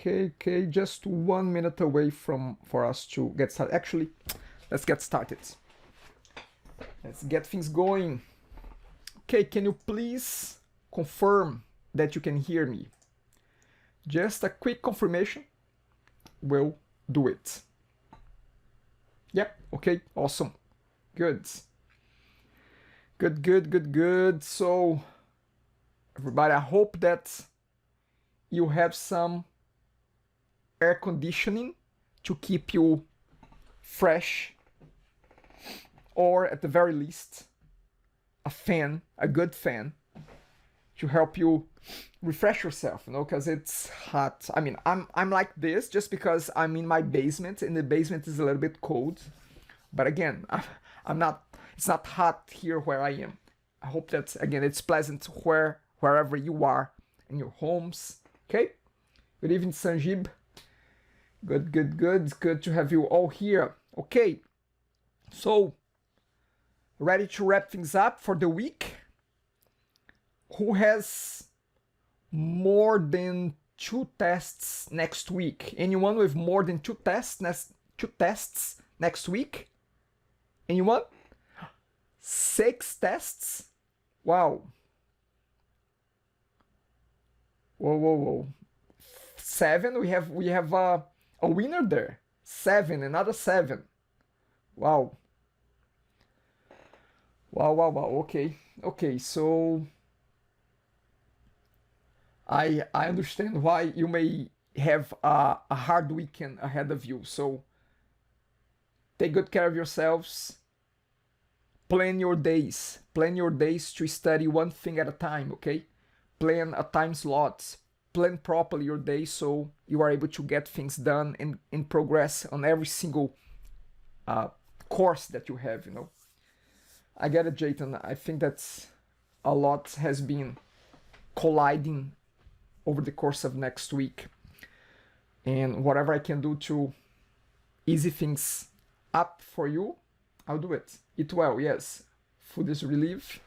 Okay, just 1 minute away for us to get started. Actually, let's get started. Let's get things going. Okay, can you please confirm that you can hear me? Just a quick confirmation will do it. Yep, okay, awesome. Good. Good. So, everybody, I hope that you have some air conditioning to keep you fresh, or at the very least, a fan, a good fan, to help you refresh yourself, you know, because it's hot. I mean, I'm like this just because I'm in my basement, and the basement is a little bit cold. But again, I'm not. It's not hot here where I am. I hope that again it's pleasant wherever you are in your homes. Okay. Good evening, Sanjib. Good. Good to have you all here. Okay. So, ready to wrap things up for the week? Who has more than 2 tests next week? Anyone with more than 2 tests next week? Anyone? 6 tests? Wow. Whoa. 7. We have a winner there. 7, another 7. Wow. Okay. So I understand why you may have a hard weekend ahead of you. So take good care of yourselves. Plan your days. Plan your days to study one thing at a time, okay? Plan a time slot. Plan properly your day so you are able to get things done and progress on every single course that you have, you know. I get it, Jayton. I think that's a lot has been colliding over the course of next week. And whatever I can do to easy things up for you, I'll do it. Eat well, yes. Food is relief.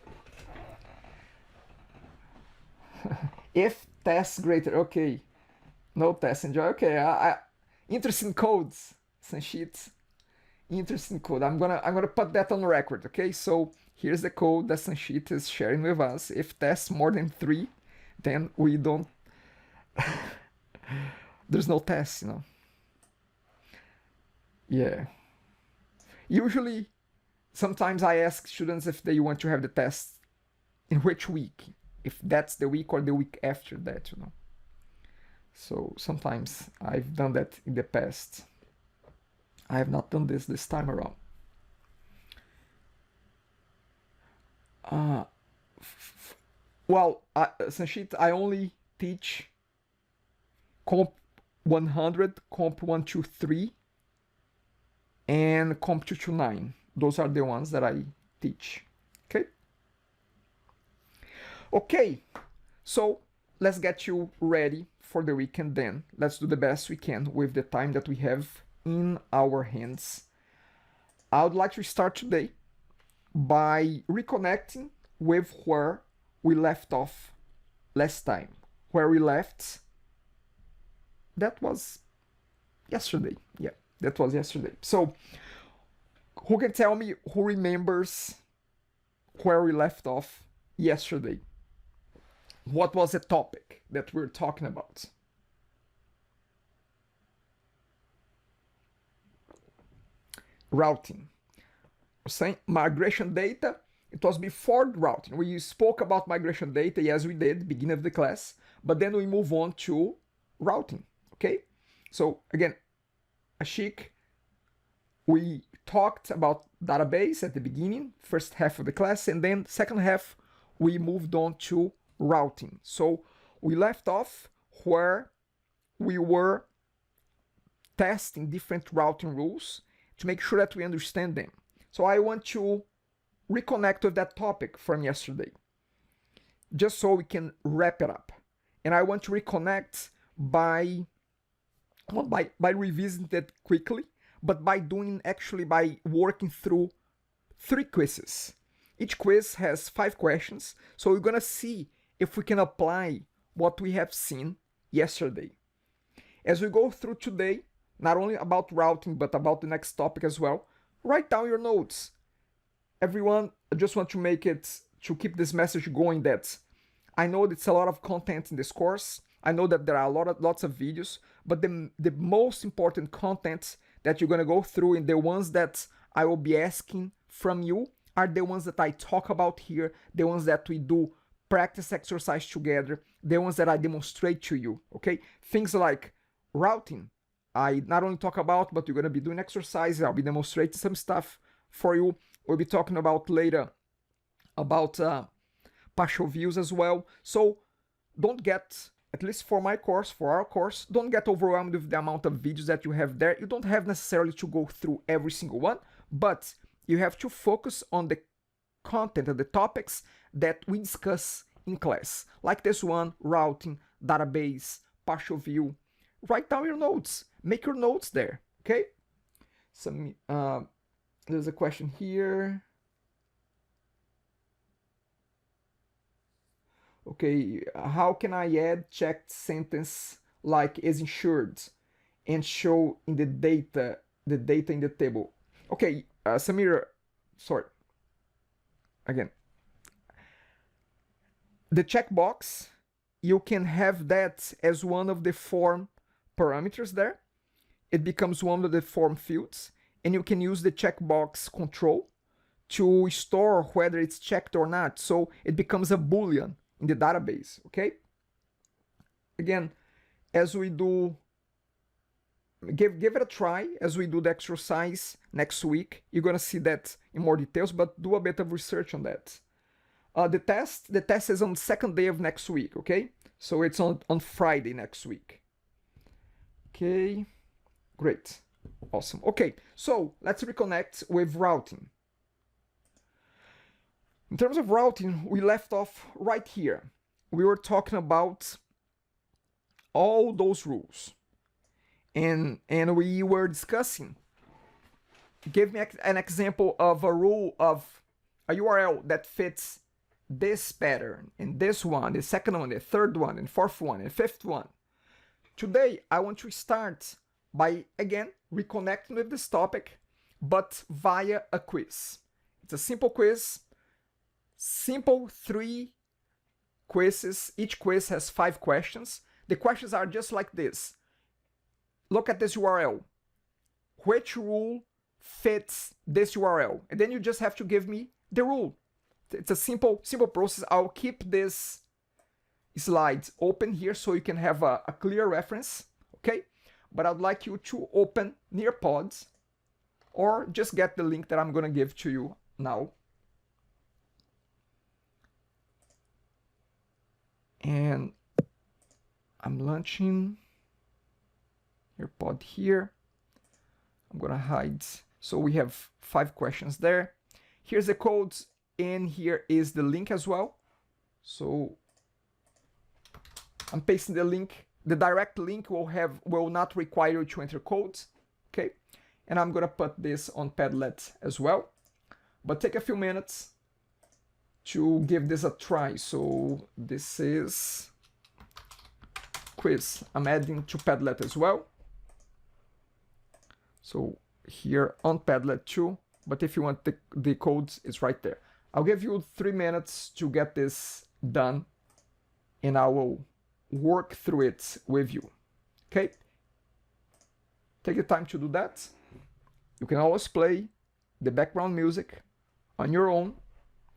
If tests greater, okay. No tests, enjoy. Okay, interesting codes, Sanshit. Interesting code. I'm gonna put that on record, okay? So here's the code that Sanshit is sharing with us. If tests more than 3, then we don't. There's no test, you know. Yeah. Usually, sometimes I ask students if they want to have the test in which week, if that's the week or the week after that, you know. So sometimes I've done that in the past. I have not done this time around. Well, Sanshit, I only teach Comp 100, Comp 123, and Comp 229. Those are the ones that I teach. Okay, so let's get you ready for the weekend then. Let's do the best we can with the time that we have in our hands. I would like to start today by reconnecting with where we left off last time. Where we left, that was yesterday. Yeah, that was yesterday. So, who can tell me, who remembers where we left off yesterday? What was the topic that we're talking about? Routing. Saying migration data, it was before routing. We spoke about migration data, yes we did, beginning of the class, but then we move on to routing, okay? So again, Ashik, we talked about database at the beginning, first half of the class, and then second half we moved on to routing. So we left off where we were testing different routing rules to make sure that we understand them. So I want to reconnect with that topic from yesterday, just so we can wrap it up. And I want to reconnect by revisiting it quickly, but by working through 3 quizzes. Each quiz has 5 questions, so we're gonna see if we can apply what we have seen yesterday. As we go through today, not only about routing, but about the next topic as well, write down your notes. Everyone, I just want to make it, to keep this message going, that I know it's a lot of content in this course. I know that there are lots of videos, but the most important content that you're gonna go through, and the ones that I will be asking from you, are the ones that I talk about here, the ones that we do practice exercise together, the ones that I demonstrate to you, okay? Things like routing, I not only talk about, but you're gonna be doing exercises, I'll be demonstrating some stuff for you. We'll be talking about later about partial views as well. So don't get, at least for my course, for our course, don't get overwhelmed with the amount of videos that you have there. You don't have necessarily to go through every single one, but you have to focus on the content and the topics that we discuss in class, like this one: routing, database, partial view. Write down your notes, make your notes there, okay? There's a question here. Okay, how can I add checked sentence like is insured and show in the data in the table? Okay, Samir, sorry. Again, the checkbox, you can have that as one of the form parameters there. It becomes one of the form fields, and you can use the checkbox control to store whether it's checked or not. So it becomes a boolean in the database, okay? Again, as we do, give it a try as we do the exercise next week. You're gonna see that in more details, but do a bit of research on that. The test is on the second day of next week, okay? So it's on Friday next week. Okay, great, awesome. Okay, so let's reconnect with routing. In terms of routing, we left off right here. We were talking about all those rules, and we were discussing. Give me an example of a rule of a URL that fits this pattern, and this one, the second one, the third one, and fourth one, and fifth one. Today, I want to start by, again, reconnecting with this topic, but via a quiz. It's a simple quiz, simple 3 quizzes. Each quiz has 5 questions. The questions are just like this. Look at this URL. Which rule fits this URL? And then you just have to give me the rule. It's a simple process. I'll keep this slides open here so you can have a clear reference, okay? But I'd like you to open Nearpods, or just get the link that I'm gonna give to you now. And I'm launching Nearpod here. I'm gonna hide. So we have 5 questions there. Here's the codes, and here is the link as well. So I'm pasting the link. The direct link will not require you to enter codes, okay? And I'm gonna put this on Padlet as well. But take a few minutes to give this a try. So this is quiz. I'm adding to Padlet as well. So here on Padlet too, but if you want the codes, it's right there. I'll give you 3 minutes to get this done, and I will work through it with you, okay? Take the time to do that. You can always play the background music on your own.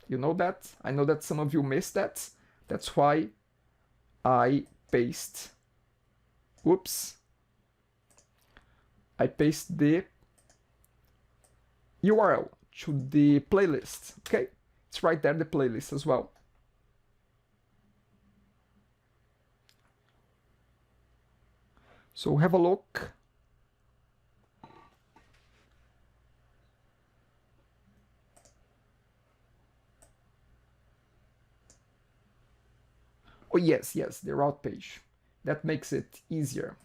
You know that. I know that some of you missed that. That's why I paste the URL to the playlist, okay? It's right there, the playlist as well. So have a look. Oh yes, the route page. That makes it easier.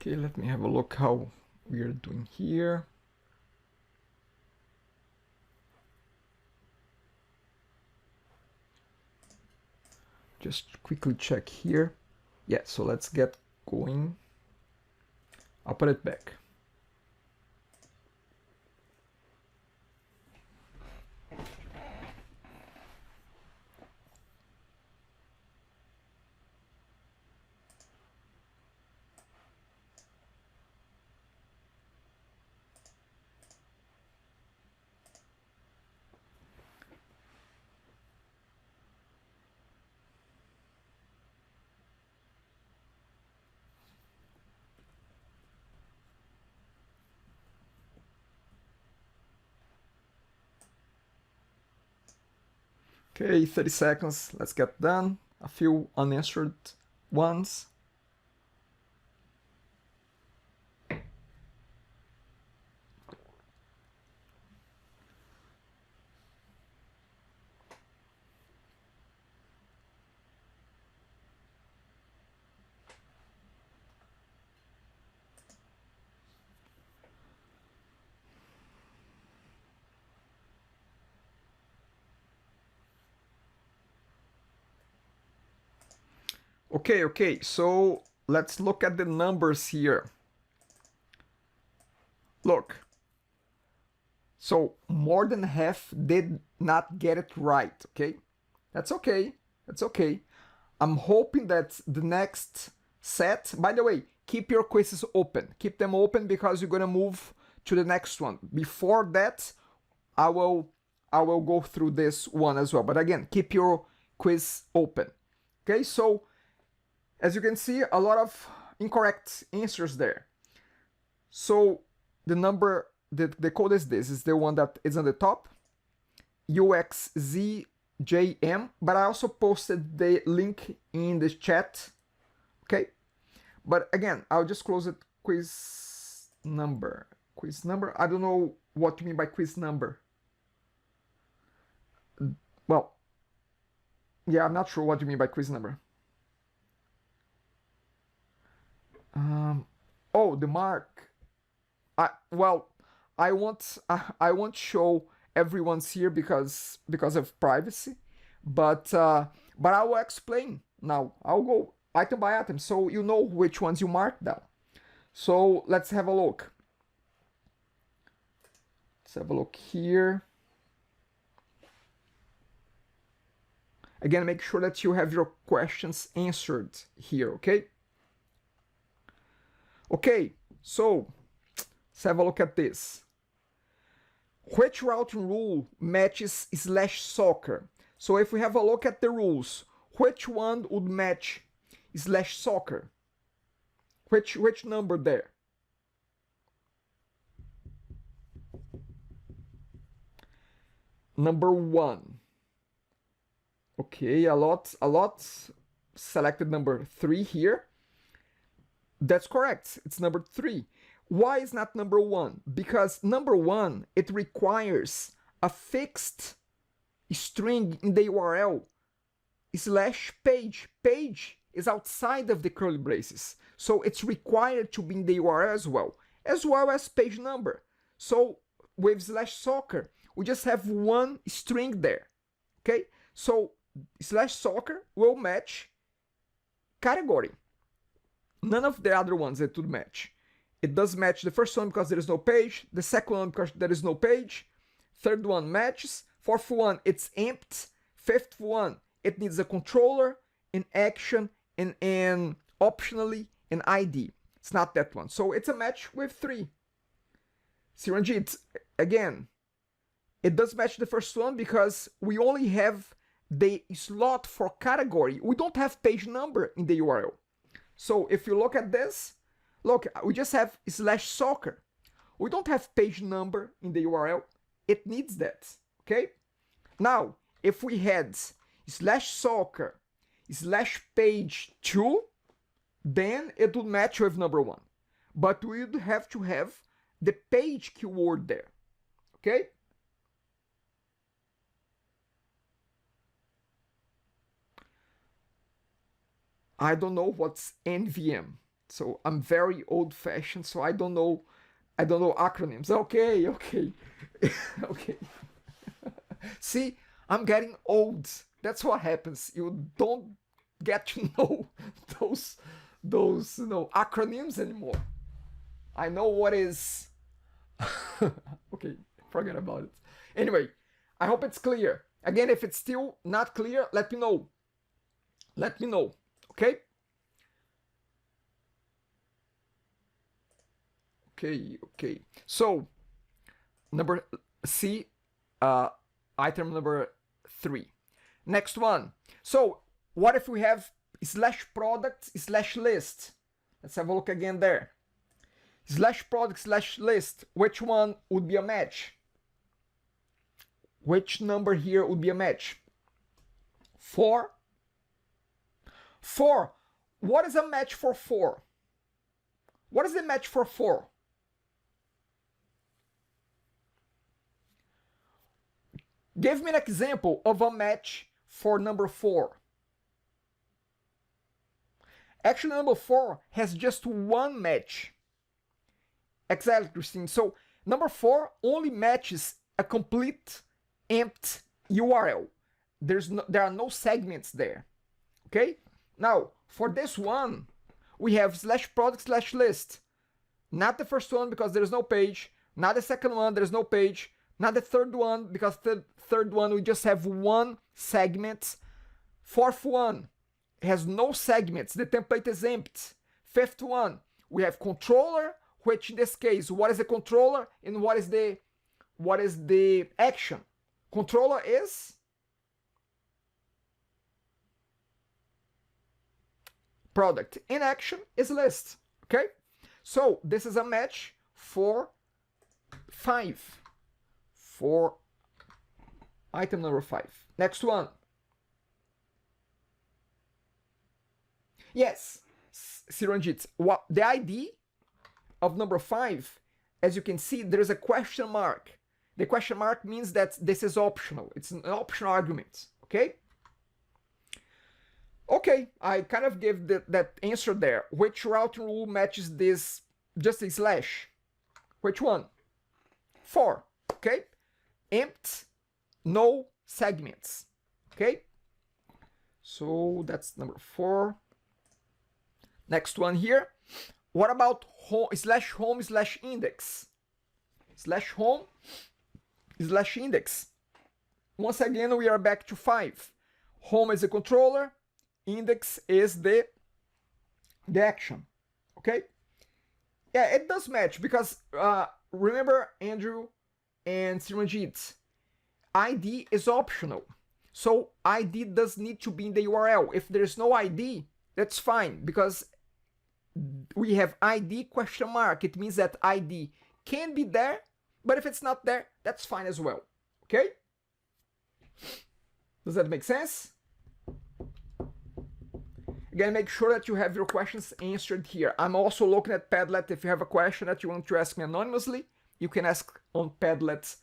Okay, let me have a look how we are doing here. Just quickly check here. Yeah, so let's get going. I'll put it back. Okay, 30 seconds, let's get done. A few unanswered ones. Okay, so let's look at the numbers here. Look, so more than half did not get it right, okay? That's okay, that's okay. I'm hoping that the next set, by the way, keep your quizzes open. Keep them open because you're gonna move to the next one. Before that, I will go through this one as well. But again, keep your quiz open. Okay, so as you can see, a lot of incorrect answers there. So the number, the code is this, is the one that is on the top, UXZJM, but I also posted the link in the chat, okay? But again, I'll just close it, quiz number. Quiz number, I don't know what you mean by quiz number. Well, yeah, I'm not sure what you mean by quiz number. Oh, the mark. Well, I won't show everyone's here because of privacy, but I will explain now. I'll go item by item so you know which ones you marked down. So let's have a look. Let's have a look here. Again, make sure that you have your questions answered here, okay? Okay, so let's have a look at this. Which routing rule matches /soccer? So if we have a look at the rules, which one would match /soccer? Which number there? Number 1. Okay, a lot selected number 3 here. That's correct, it's number 3. Why is not number 1? Because number 1, it requires a fixed string in the URL /page. Page is outside of the curly braces, so it's required to be in the URL as well as page number. So with /soccer, we just have one string there, okay? So /soccer will match category. None of the other ones it would match. It does match the first one because there is no page, the second one because there is no page, third one matches, fourth one it's empty, fifth one it needs a controller, an action, and optionally an ID. It's not that one. So it's a match with 3. Siranjit, again, it does match the first one because we only have the slot for category. We don't have page number in the URL. So if you look at this, look, we just have /soccer. We don't have page number in the URL. It needs that, okay? Now, if we had /soccer /page2, then it would match with number 1. But we would have to have the page keyword there, okay? I don't know what's NVM. So I'm very old-fashioned, so I don't know acronyms. Okay, okay. Okay. See, I'm getting old. That's what happens. You don't get to know those acronyms anymore. I know what is okay, forget about it. Anyway, I hope it's clear. Again, if it's still not clear, let me know. Let me know, okay? Okay. So, number C, item number 3. Next one. So, what if we have slash product slash list? Let's have a look again there. Slash product slash list. Which one would be a match? Which number here would be a match? 4. 4. What is a match for 4? What is the match for 4? Give me an example of a match for number 4. Actually, number 4 has just one match. Exactly, Christine. So number 4 only matches a complete empty URL. There are no segments there. Okay? Now, for this one, we have slash product slash list. Not the first one because there's no page. Not the second one, there's no page. Not the third one because the third one we just have one segment. Fourth one has no segments. The template is empty. Fifth one, we have controller, which in this case, what is the controller and what is the action? Controller is product. In action is list. Okay? So this is a match for 5. For item number 5. Next one. Yes, Siranjit. What the ID of number 5, as you can see, there is a question mark. The question mark means that this is optional. It's an optional argument. Okay? Okay, I kind of gave that answer there. Which routing rule matches this just a slash? Which one? 4. Okay? Empty, no segments. Okay? So that's number 4. Next one here. What about home slash index? Slash home slash index. Once again, we are back to 5. Home is a controller. Index is the action. Okay? Yeah, it does match because remember, Andrew and Siranjit, ID is optional. So ID does need to be in the URL. If there's no ID, that's fine because we have ID question mark. It means that ID can be there, but if it's not there, that's fine as well. Okay? Does that make sense? Again, make sure that you have your questions answered here. I'm also looking at Padlet. If you have a question that you want to ask me anonymously, you can ask on Padlet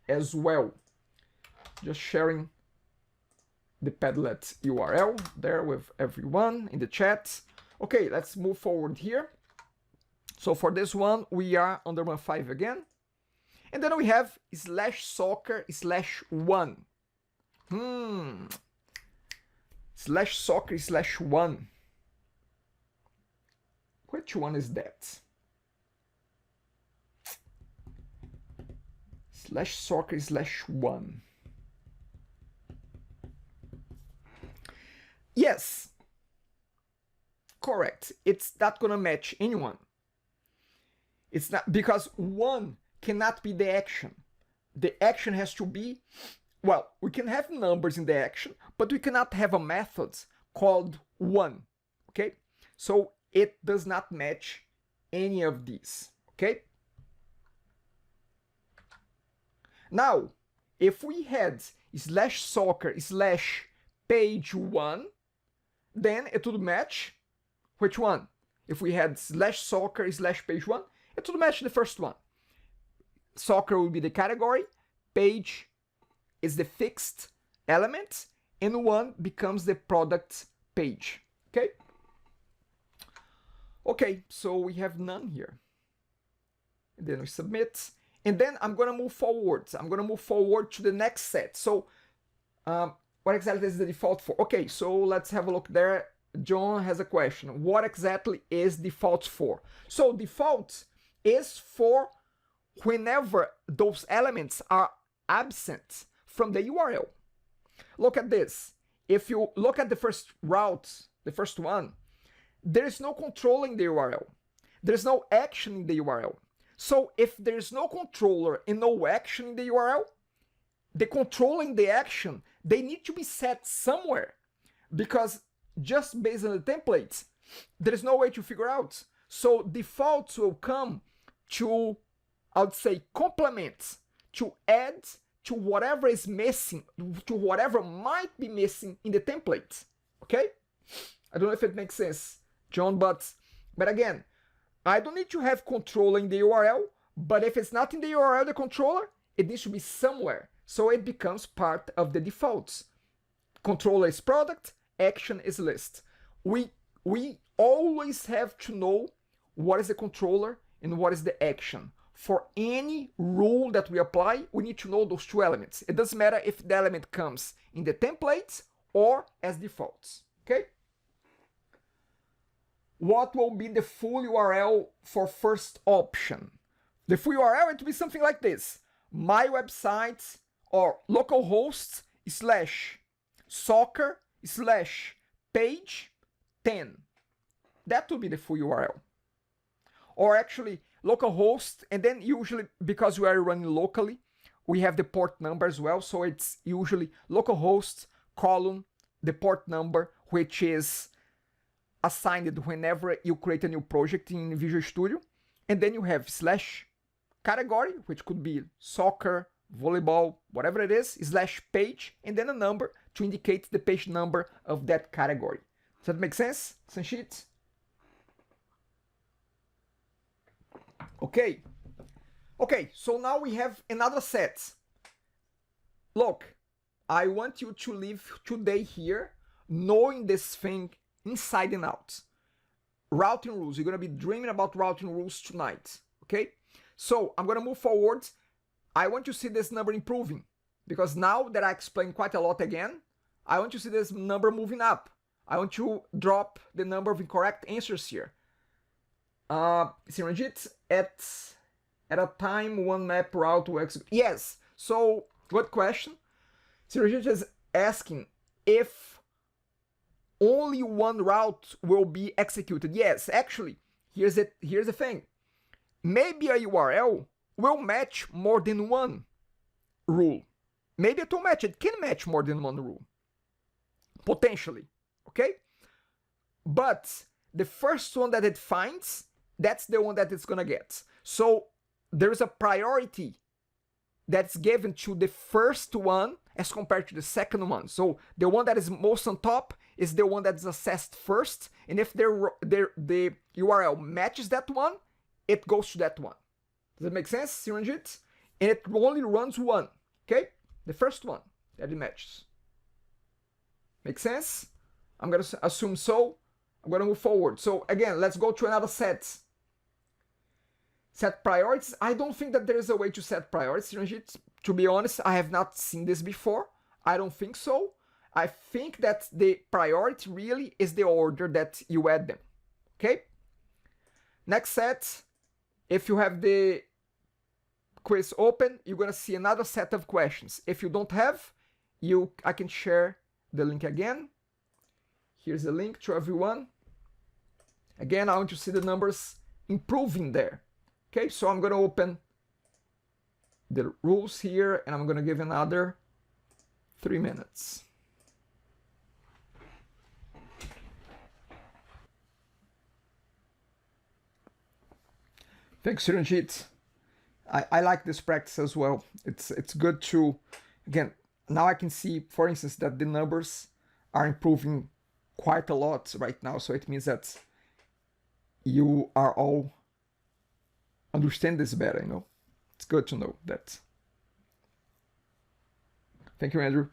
as well. Just sharing the Padlet URL there with everyone in the chat. Okay, let's move forward here. So for this one, we are on number 5 again. And then we have slash soccer slash 1. Slash soccer slash 1. Which one is that? Slash soccer slash 1. Yes. Correct. It's not gonna match anyone. It's not because 1 cannot be the action. The action has to be, well, we can have numbers in the action, but we cannot have a method called 1. Okay? So it does not match any of these. Okay? Now, if we had slash soccer slash page 1, then it would match which one? If we had slash soccer slash page 1, it would match the first one. Soccer will be the category, page is the fixed element, and 1 becomes the product page. Okay? Okay, so we have none here. And then we submit. And then I'm going to move forward. I'm going to move forward to the next set. So what exactly is the default for? Okay, so let's have a look there. John has a question. What exactly is default for? So default is for whenever those elements are absent from the URL. Look at this. If you look at the first route, the first one, there is no controlling the URL. There's no action in the URL. So if there's no controller and no action in the URL, the controlling the action, they need to be set somewhere, because just based on the templates, there is no way to figure out. So defaults will come to, I would say, complement, to add to whatever is missing, to whatever might be missing in the template. Okay? I don't know if it makes sense, John, but again, I don't need to have controller in the URL, but if it's not in the URL, the controller, it needs to be somewhere. So it becomes part of the defaults. Controller is product, action is list. We always have to know what is the controller and what is the action. For any rule that we apply, we need to know those two elements. It doesn't matter if the element comes in the templates or as defaults. Okay? What will be the full URL for first option? The full URL, it will be something like this. My website or localhost / soccer / page 10. That will be the full URL. Or actually localhost, and then usually because we are running locally, we have the port number as well. So it's usually localhost colon the port number, which is assigned whenever you create a new project in Visual Studio. And then you have / category, which could be soccer, volleyball, whatever it is, / page, and then a number to indicate the page number of that category. Does that make sense, Sanchit? Okay. Okay, so now we have another set. Look, I want you to leave today here knowing this thing inside and out. Routing rules. You're going to be dreaming about routing rules tonight. Okay? So I'm going to move forward. I want to see this number improving, because now that I explained quite a lot again, I want to see this number moving up. I want to drop the number of incorrect answers here. Siranjit, at a time one map route will execute. Yes, so good question. Siranjit is asking if only one route will be executed. Yes, actually, here's the thing. Maybe a URL will match more than one rule. Maybe it will match. It can match more than one rule. Potentially. Okay? But the first one that it finds, that's the one that it's going to get. So there's a priority that's given to the first one as compared to the second one. So the one that is most on top is the one that's assessed first. And if the URL matches that one, it goes to that one. Does that make sense, Siranjit? And it only runs one, okay? The first one that it matches. Make sense? I'm going to assume so. I'm going to move forward. So again, let's go to another set. Set priorities. I don't think that there is a way to set priorities, Siranjit. To be honest, I have not seen this before. I don't think so. I think that the priority really is the order that you add them, okay? Next set. If you have the quiz open, you're going to see another set of questions. If you don't have, I can share the link again. Here's the link to everyone. Again, I want to see the numbers improving there. Okay, so I'm going to open the rules here, and I'm going to give another 3 minutes. Thanks, Siranjit. I like this practice as well. It's good to, again, now I can see, for instance, that the numbers are improving quite a lot right now. So it means that you are all understand this better, you know. It's good to know that. Thank you, Andrew.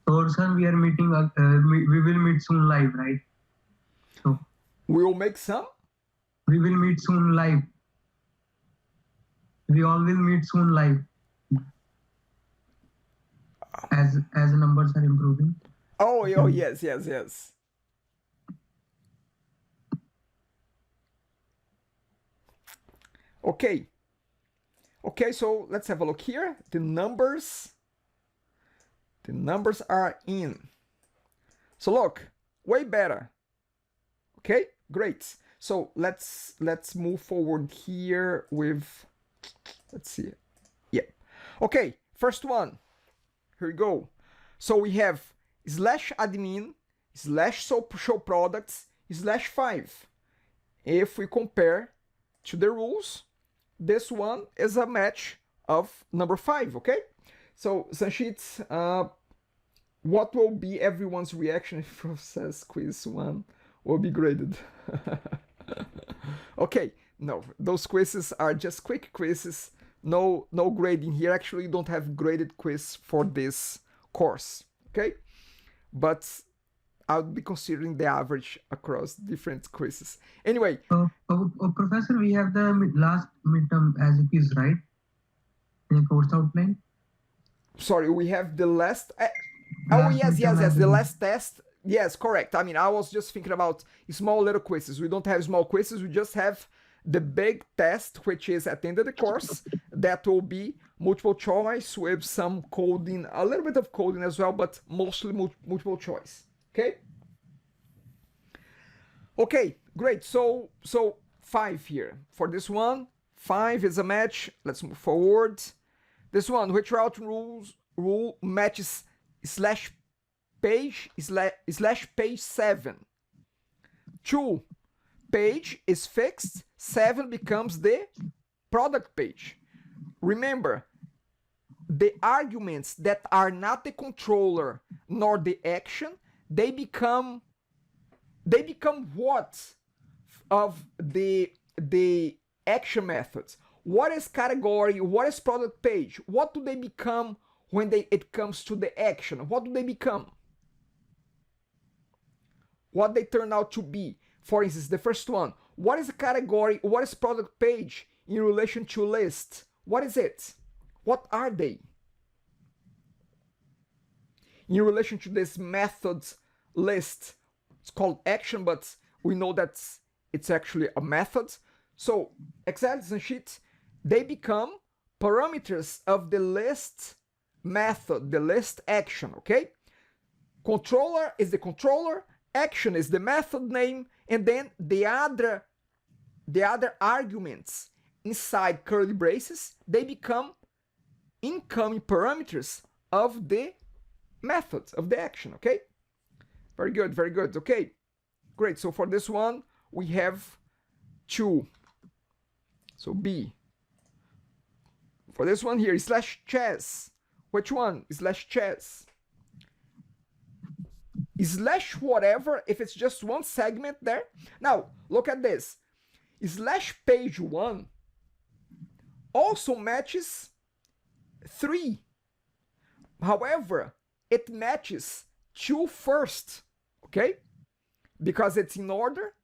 Or sir, we are meeting. We will meet soon live, right? So We will make some. we will meet soon live. We all will meet soon live. As numbers are improving. Oh, yes, yes, yes. Okay. Okay, so let's have a look here. The numbers are in. So look, way better. Okay, great. So let's move forward here with, let's see. Yeah. Okay, first one. Here we go. So we have /admin /show products /5. If we compare to the rules, this one is a match of number 5, okay? So Sanchit, what will be everyone's reaction if process quiz 1 will be graded? Okay, no, those quizzes are just quick quizzes. No grading here. Actually, you don't have graded quiz for this course, okay? But I would be considering the average across different quizzes. Anyway. Professor, we have the last midterm as a quiz, right? In the course outline. Sorry, we have the last. Oh yes, the last test. Yes, correct. I mean, I was just thinking about small little quizzes. We don't have small quizzes. We just have the big test, which is at the end of the course. That will be multiple choice with some coding, a little bit of coding as well, but mostly multiple choice. Okay. Okay, great. So 5 here for this one. 5 is a match. Let's move forward. This one, which rule matches /page /page 7. 2, page is fixed. 7 becomes the product page. Remember, the arguments that are not the controller nor the action, they become what of the action methods? What is category? What is product page? What do they become when it comes to the action? What do they become? What they turn out to be? For instance, the first one. What is a category? What is product page in relation to list? What is it? What are they? In relation to this methods list, it's called action, but we know that it's actually a method. So examples and sheets, they become parameters of the list method, the list action, okay? Controller is the controller, action is the method name, and then the other arguments inside curly braces, they become incoming parameters of the method, of the action, okay? Very good, very good. Okay, great. So for this one, we have 2. So B. For this one here, /chess. Which one? /chess. /whatever, if it's just one segment there. Now, look at this. /page 1 also matches 3. However, it matches 2 first, okay? Because it's in order,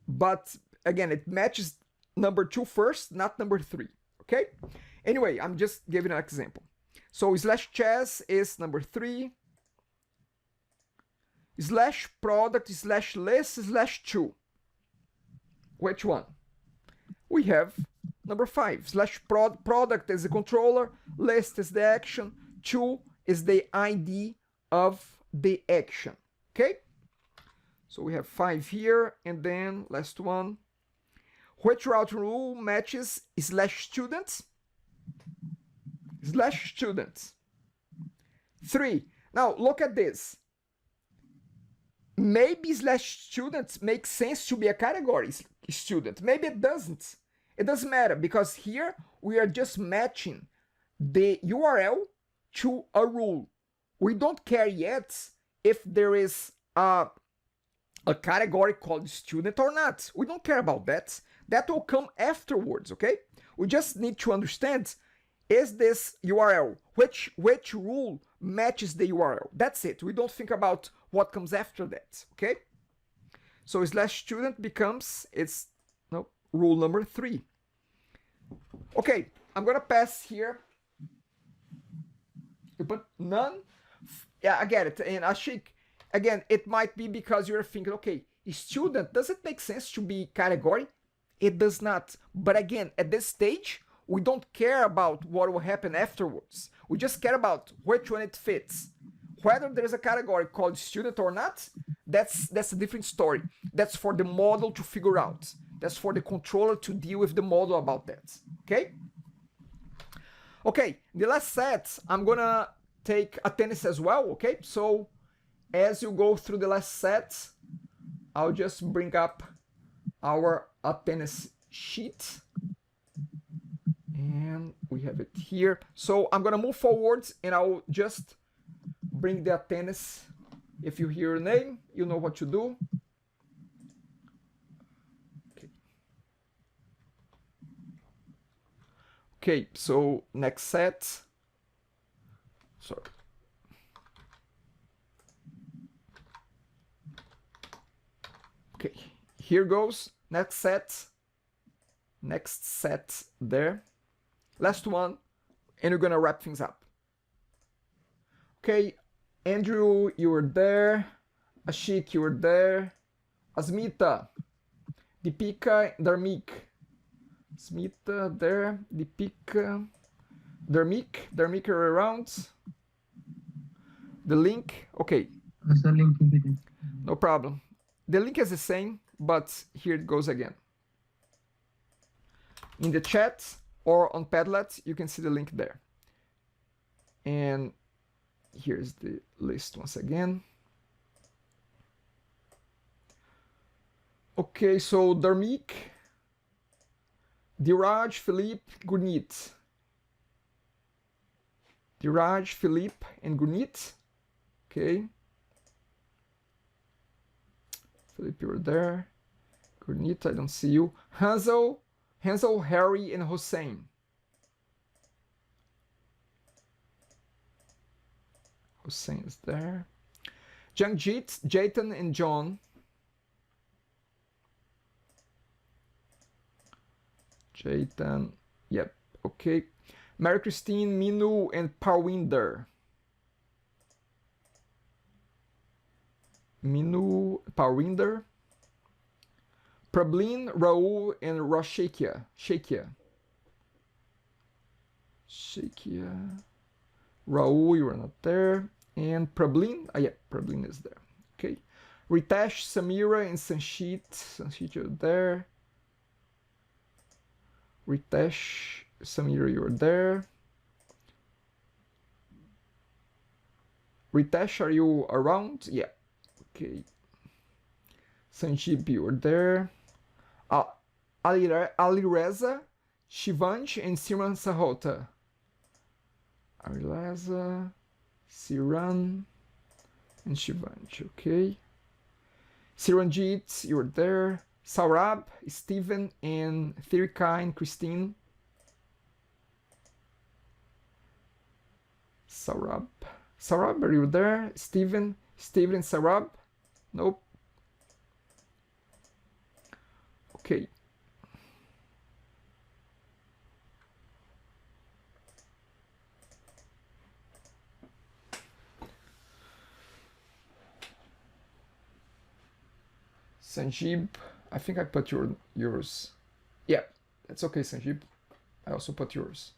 but again, it matches number 2 first, not number 3, okay? Anyway, I'm just giving an example. So /chess is number 3. /product /list /2. Which one? We have number 5. /product is the controller, list is the action, 2 is the ID of the action. Okay? So we have 5 here, and then last one. Which routing rule matches /students? /students. 3. Now look at this. Maybe /students makes sense to be a category student. Maybe it doesn't. It doesn't matter, because here we are just matching the URL to a rule. We don't care yet if there is a category called student or not. We don't care about that. That will come afterwards, okay? We just need to understand, is this URL, which rule matches the URL. That's it. We don't think about what comes after that, okay? So slash student becomes, it's no, rule number 3. Okay, I'm gonna pass here. You put none. Yeah, I get it. And Ashik, again, it might be because you're thinking, okay, student, does it make sense to be category? It does not. But again, at this stage, we don't care about what will happen afterwards. We just care about which one it fits. Whether there's a category called student or not, that's a different story. That's for the model to figure out. That's for the controller to deal with the model about that. Okay? Okay, the last set, I'm gonna take attendance as well, okay? So as you go through the last set, I'll just bring up our attendance sheet. And we have it here. So I'm gonna move forward and I'll just bring the attendance. If you hear your name, you know what to do. Okay, so next set. Sorry. Okay, here goes. Next set. Next set there. Last one. And we're gonna wrap things up. Okay, Andrew, you were there. Ashik, you were there. Asmita, Deepika, Dharmik. Smita there, Deepika, Dharmik are around. The link, okay. The link No problem. The link is the same, but here it goes again. In the chat or on Padlet, you can see the link there. And here's the list once again. Okay, so Dharmik, Diraj, Philippe, Gurnit. Diraj, Philippe, and Gurnit. Okay. Philippe, you're there. Gurnit, I don't see you. Hansel, Harry, and Hossein. Hossein is there. Jangjit, Jaitan, and John. Jaitan, yep, okay. Mary Christine, Minu, and Parwinder. Minu, Parwinder. Prablin, Raul, and Rashakia. Shakia. Raul, you are not there. And Prablin, yeah, Prablin is there. Okay. Ritesh, Samira, and Sanshit. Sanshit, you're there. Ritesh, Samira, you're there. Ritesh, are you around? Yeah. Okay. Sanjeev, you're there. Alireza, Shivansh, and Siran Sahota. Alireza, Siran, and Shivansh. Okay. Siranjit, you're there. Saurabh, Stephen, and Thirika and Christine. Saurabh, are you there? Stephen, and Saurabh? Nope. Okay. Sanjeev, I think I put yours. Yeah, that's okay, Sanjeev. I also put yours.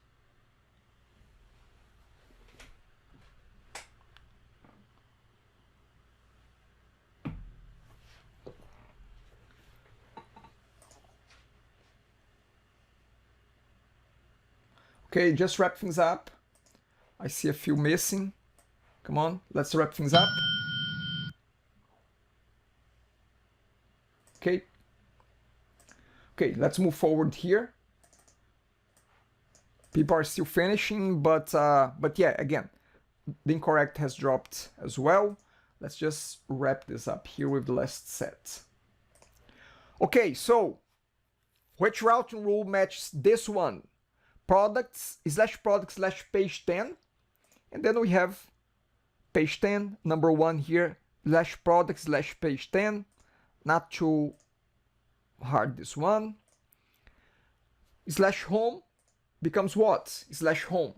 Okay, just wrap things up. I see a few missing. Come on, let's wrap things up. Okay. Okay, let's move forward here. People are still finishing, but yeah, again, the incorrect has dropped as well. Let's just wrap this up here with the last set. Okay, so which routing rule matches this one? Products /page 10, and then we have page 10, number 1 here, slash product slash page 10, not too hard this one. Slash home becomes what? Slash home.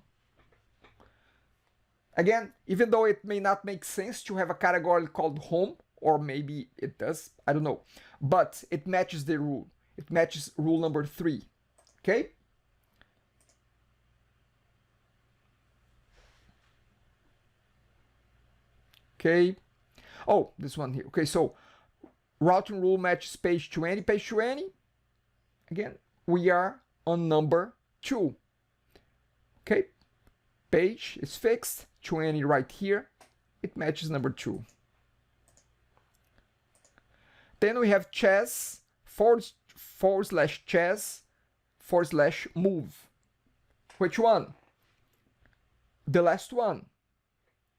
Again, even though it may not make sense to have a category called home, or maybe it does, I don't know, but it matches the rule. It matches rule number 3, okay? Okay. Oh, this one here. Okay, so routing rule matches page 20, page 20. Again, we are on number 2. Okay, page is fixed, 20 right here. It matches number 2. Then we have chess, forward slash chess, forward slash move. Which one? The last one.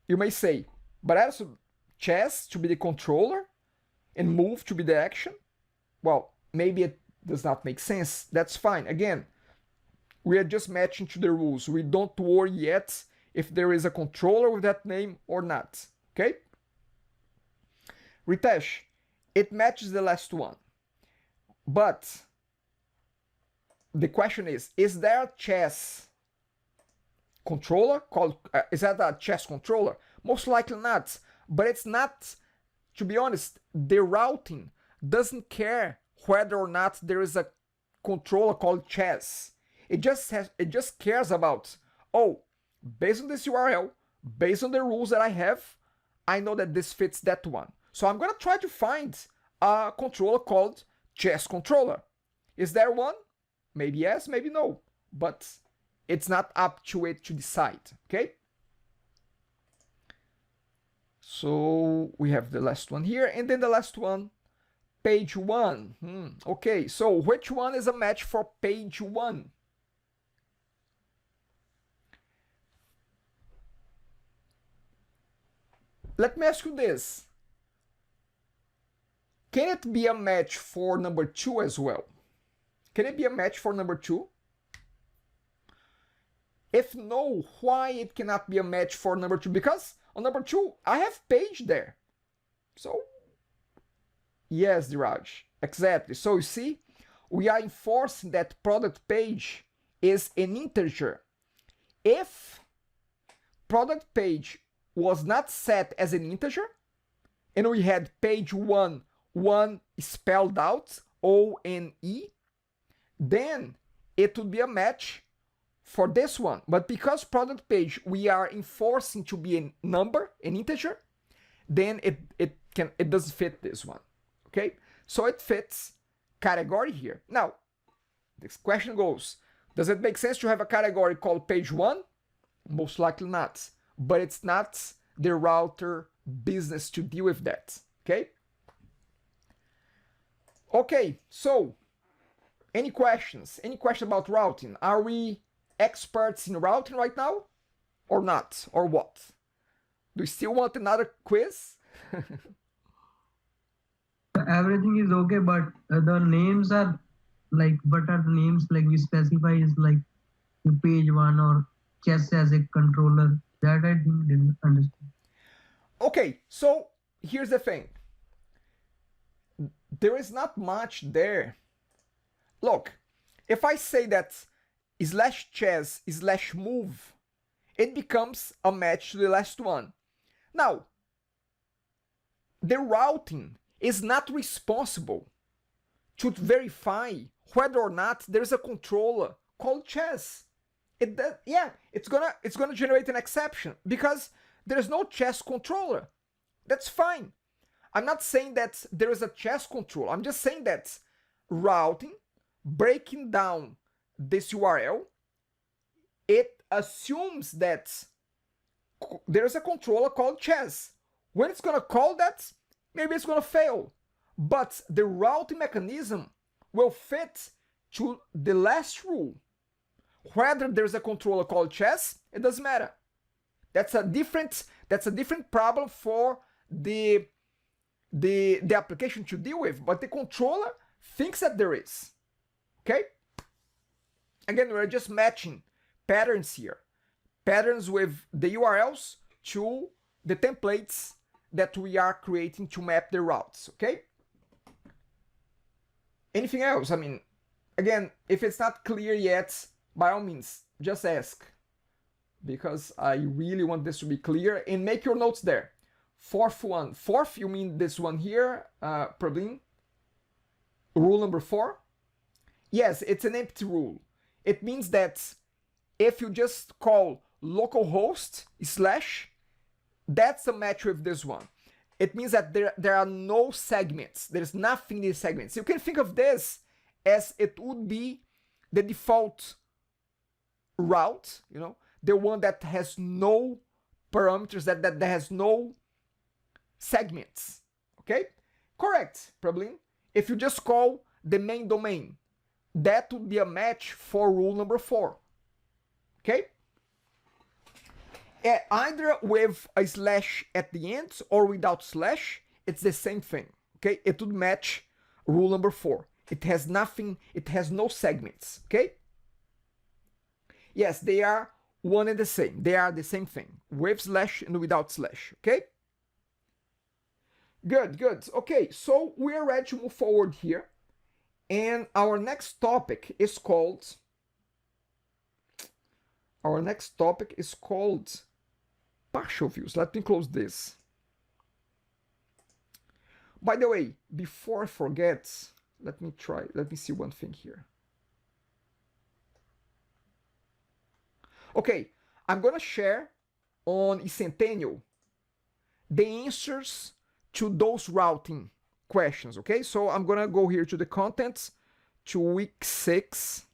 You may say, but also chess to be the controller and move to be the action? Well, maybe it does not make sense. That's fine. Again, we are just matching to the rules. We don't worry yet if there is a controller with that name or not. Okay? Ritesh, it matches the last one. But the question is there a chess controller called, is that a chess controller? Most likely not, but it's not, to be honest, the routing doesn't care whether or not there is a controller called chess. It just cares about, oh, based on this URL, based on the rules that I have, I know that this fits that one. So I'm gonna try to find a controller called chess controller. Is there one? Maybe yes, maybe no, but it's not up to it to decide, okay? So we have the last one here, and then the last one, page 1. Okay, so which one is a match for page 1? Let me ask you this. Can it be a match for number 2 as well? Can it be a match for number 2? If no, why it cannot be a match for number 2? Because on number 2, I have page there. So, yes, Diraj, exactly. So you see, we are enforcing that product page is an integer. If product page was not set as an integer, and we had page 1 spelled out, O-N-E, then it would be a match for this one. But because product page we are enforcing to be a number, an integer, then it doesn't fit this one. Okay, so it fits category here. Now this question goes, does it make sense to have a category called page 1? Most likely not, but it's not the router business to deal with that. Okay, so any questions about routing? Are we experts in routing right now or not, or what? Do you still want another quiz? Everything is okay, but the names are like, what are the names like we specify is like the page 1 or chess as a controller? That I didn't understand. Okay, so here's the thing. There is not much there. Look, if I say that slash chess slash move, it becomes a match to the last one. Now, the routing is not responsible to verify whether or not there's a controller called chess. It's gonna generate an exception because there's no chess controller. That's fine. I'm not saying that there is a chess controller. I'm just saying that routing, breaking down this URL, it assumes that there's a controller called chess. When it's gonna call that, maybe it's gonna fail. But the routing mechanism will fit to the last rule. Whether there's a controller called chess, it doesn't matter. That's a different problem for the application to deal with, but the controller thinks that there is. Okay? Again, we're just matching patterns here. Patterns with the URLs to the templates that we are creating to map the routes, okay? Anything else? I mean, again, if it's not clear yet, by all means, just ask, because I really want this to be clear, and make your notes there. Fourth one. Fourth, you mean this one here, probably. Rule number 4. Yes, it's an empty rule. It means that if you just call localhost / that's a match with this one. It means that there are no segments. There's nothing in these segments. You can think of this as it would be the default route, you know, the one that has no parameters, that has no segments. Okay? Correct, probably. If you just call the main domain, that would be a match for rule number 4. Okay? Either with a slash at the end or without slash, it's the same thing. Okay? It would match rule number 4. It has nothing, it has no segments. Okay? Yes, they are one and the same. They are the same thing, with slash and without slash. Okay? Good, good. Okay, so we're ready to move forward here. And our next topic is called partial views. Let me close this. By the way, before I forget, let me see one thing here. Okay, I'm gonna share on Centennial the answers to those routing questions, okay? So I'm gonna go here to the contents, to week 6,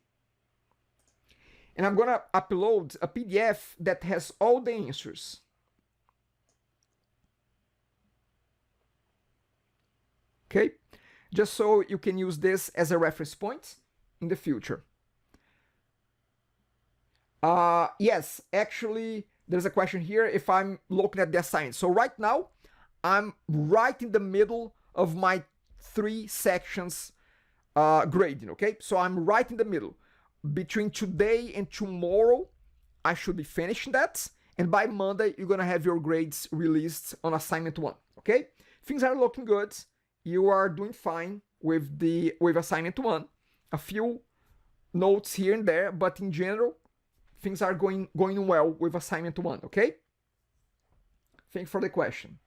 and I'm gonna upload a PDF that has all the answers. Okay? Just so you can use this as a reference point in the future. Yes, actually, there's a question here if I'm looking at the assignment. So right now, I'm right in the middle of my 3 sections grading, okay? So I'm right in the middle. Between today and tomorrow, I should be finishing that. And by Monday, you're gonna have your grades released on assignment 1, okay? Things are looking good. You are doing fine with assignment 1. A few notes here and there, but in general, things are going well with assignment 1, okay? Thanks for the question.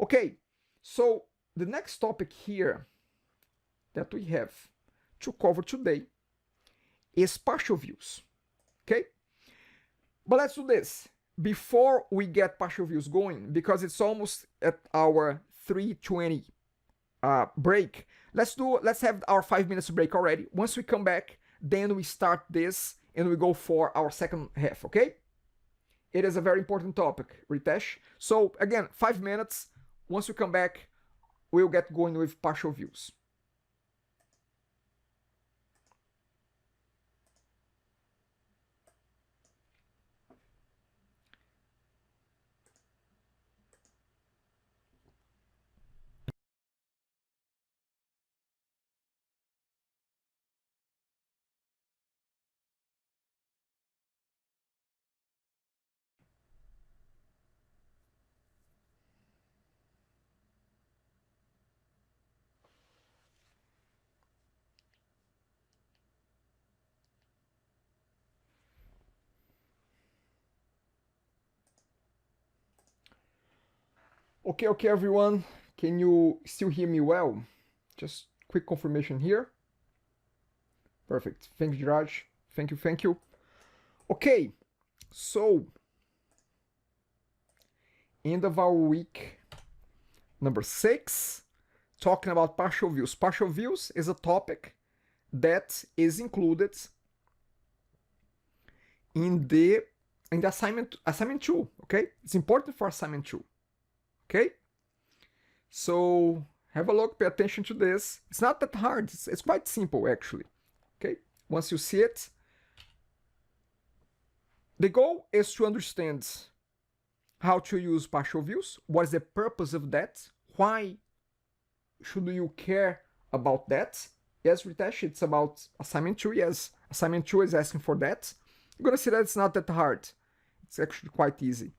Okay, so the next topic here that we have to cover today is partial views, okay? But let's do this before we get partial views going, because it's almost at our 3:20 break. Let's have our 5 minutes break already. Once we come back, then we start this and we go for our second half, okay? It is a very important topic, Ritesh. So again, 5 minutes. Once we come back, we'll get going with partial views. Okay, everyone. Can you still hear me well? Just quick confirmation here. Perfect. Thanks, Jiraj. Thank you. Okay, so end of our week number 6, talking about partial views. Partial views is a topic that is included in the assignment 2, okay? It's important for assignment 2. Okay, so have a look, pay attention to this. It's not that hard, it's quite simple actually. Okay, once you see it, the goal is to understand how to use partial views, what is the purpose of that, why should you care about that. Yes, Ritesh, it's about assignment 2, yes, assignment 2 is asking for that. You're gonna see that it's not that hard, it's actually quite easy.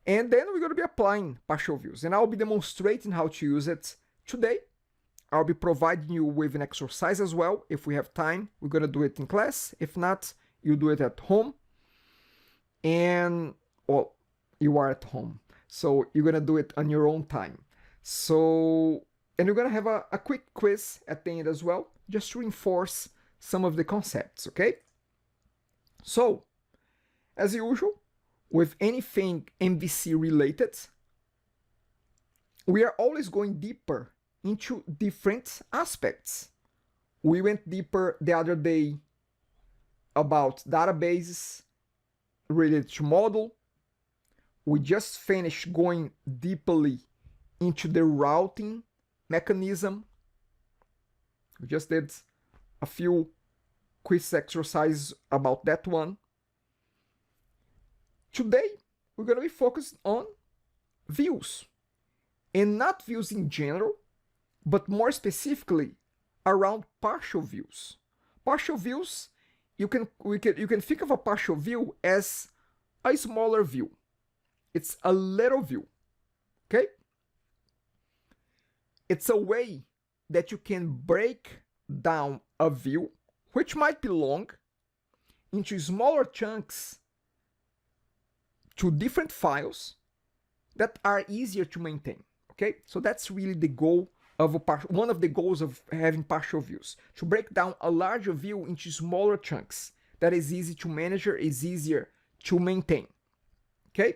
And then we're going to be applying partial views. And I'll be demonstrating how to use it today. I'll be providing you with an exercise as well. If we have time, we're going to do it in class. If not, you do it at home. And, well, you are at home. So you're going to do it on your own time. So, and we're going to have a quick quiz at the end as well, just to reinforce some of the concepts, okay? So, as usual, with anything MVC related, we are always going deeper into different aspects. We went deeper the other day about databases related to model. We just finished going deeply into the routing mechanism. We just did a few quiz exercises about that one. Today, we're going to be focused on views, and not views in general, but more specifically around partial views. Partial views, you can think of a partial view as a smaller view. It's a little view, okay? It's a way that you can break down a view, which might be long, into smaller chunks to different files that are easier to maintain, okay? So that's really the goal of one of the goals of having partial views, to break down a larger view into smaller chunks that is easy to manage, is easier to maintain, okay?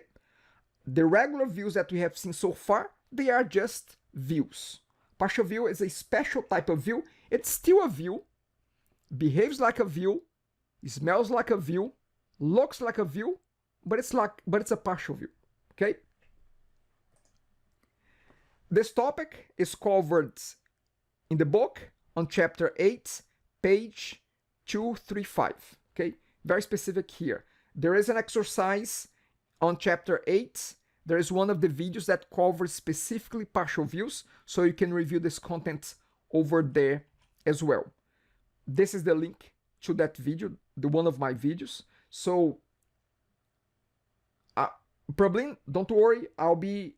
The regular views that we have seen so far, they are just views. Partial view is a special type of view. It's still a view, behaves like a view, smells like a view, looks like a view, but it's a partial view, okay? This topic is covered in the book on chapter 8, page 235, okay? Very specific here. There is an exercise on chapter 8. There is one of the videos that covers specifically partial views, so you can review this content over there as well. This is the link to that video, the one of my videos. So, probably don't worry, I'll be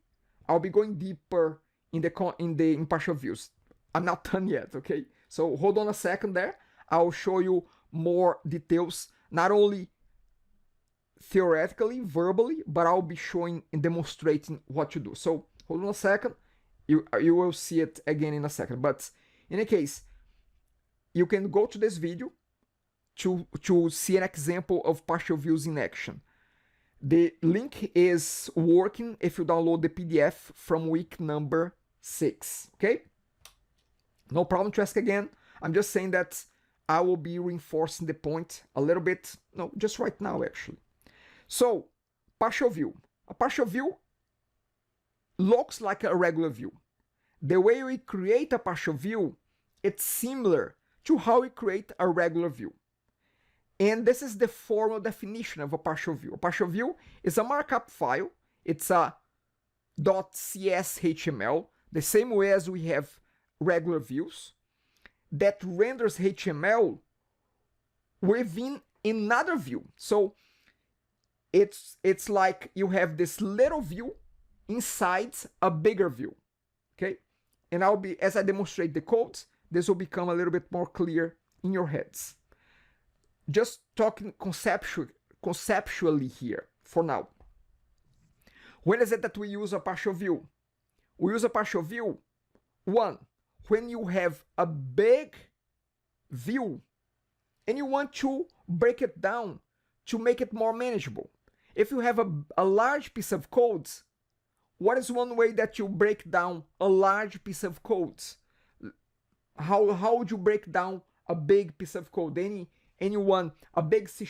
going deeper in partial views. I'm not done yet, okay? So hold on a second there. I'll show you more details, not only theoretically, verbally, but I'll be showing and demonstrating what to do. So hold on a second. You will see it again in a second. But in any case, you can go to this video to see an example of partial views in action. The link is working if you download the PDF from week number 6, okay? No problem to ask again. I'm just saying that I will be reinforcing the point a little bit, no, just right now actually. So, partial view. A partial view looks like a regular view. The way we create a partial view, it's similar to how we create a regular view. And this is the formal definition of a partial view. A partial view is a markup file. It's a .cshtml, the same way as we have regular views, that renders HTML within another view. So it's like you have this little view inside a bigger view, okay? And as I demonstrate the code, this will become a little bit more clear in your heads. Just talking conceptually here for now. When is it that we use a partial view? We use a partial view, one, when you have a big view and you want to break it down to make it more manageable. If you have a large piece of code, what is one way that you break down a large piece of code? How would you break down a big piece of code? Anyone, a big C#?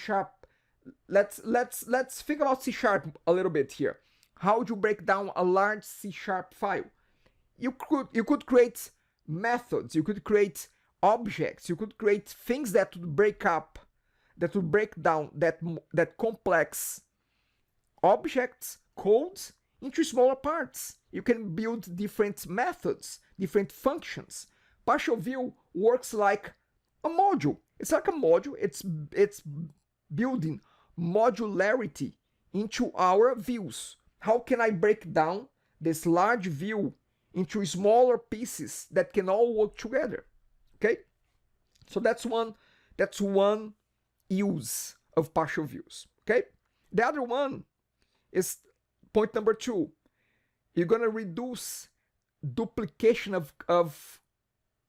Let's think about C# a little bit here. How would you break down a large C# file? You could create methods, you could create objects, you could create things that would break down that complex objects, codes into smaller parts. You can build different methods, different functions. Partial view works like a module. It's like a module. It's building modularity into our views. how can I break down this large view into smaller pieces that can all work together? Okay, so that's one use of partial views. Okay, the other one is point number 2. You're gonna reduce duplication of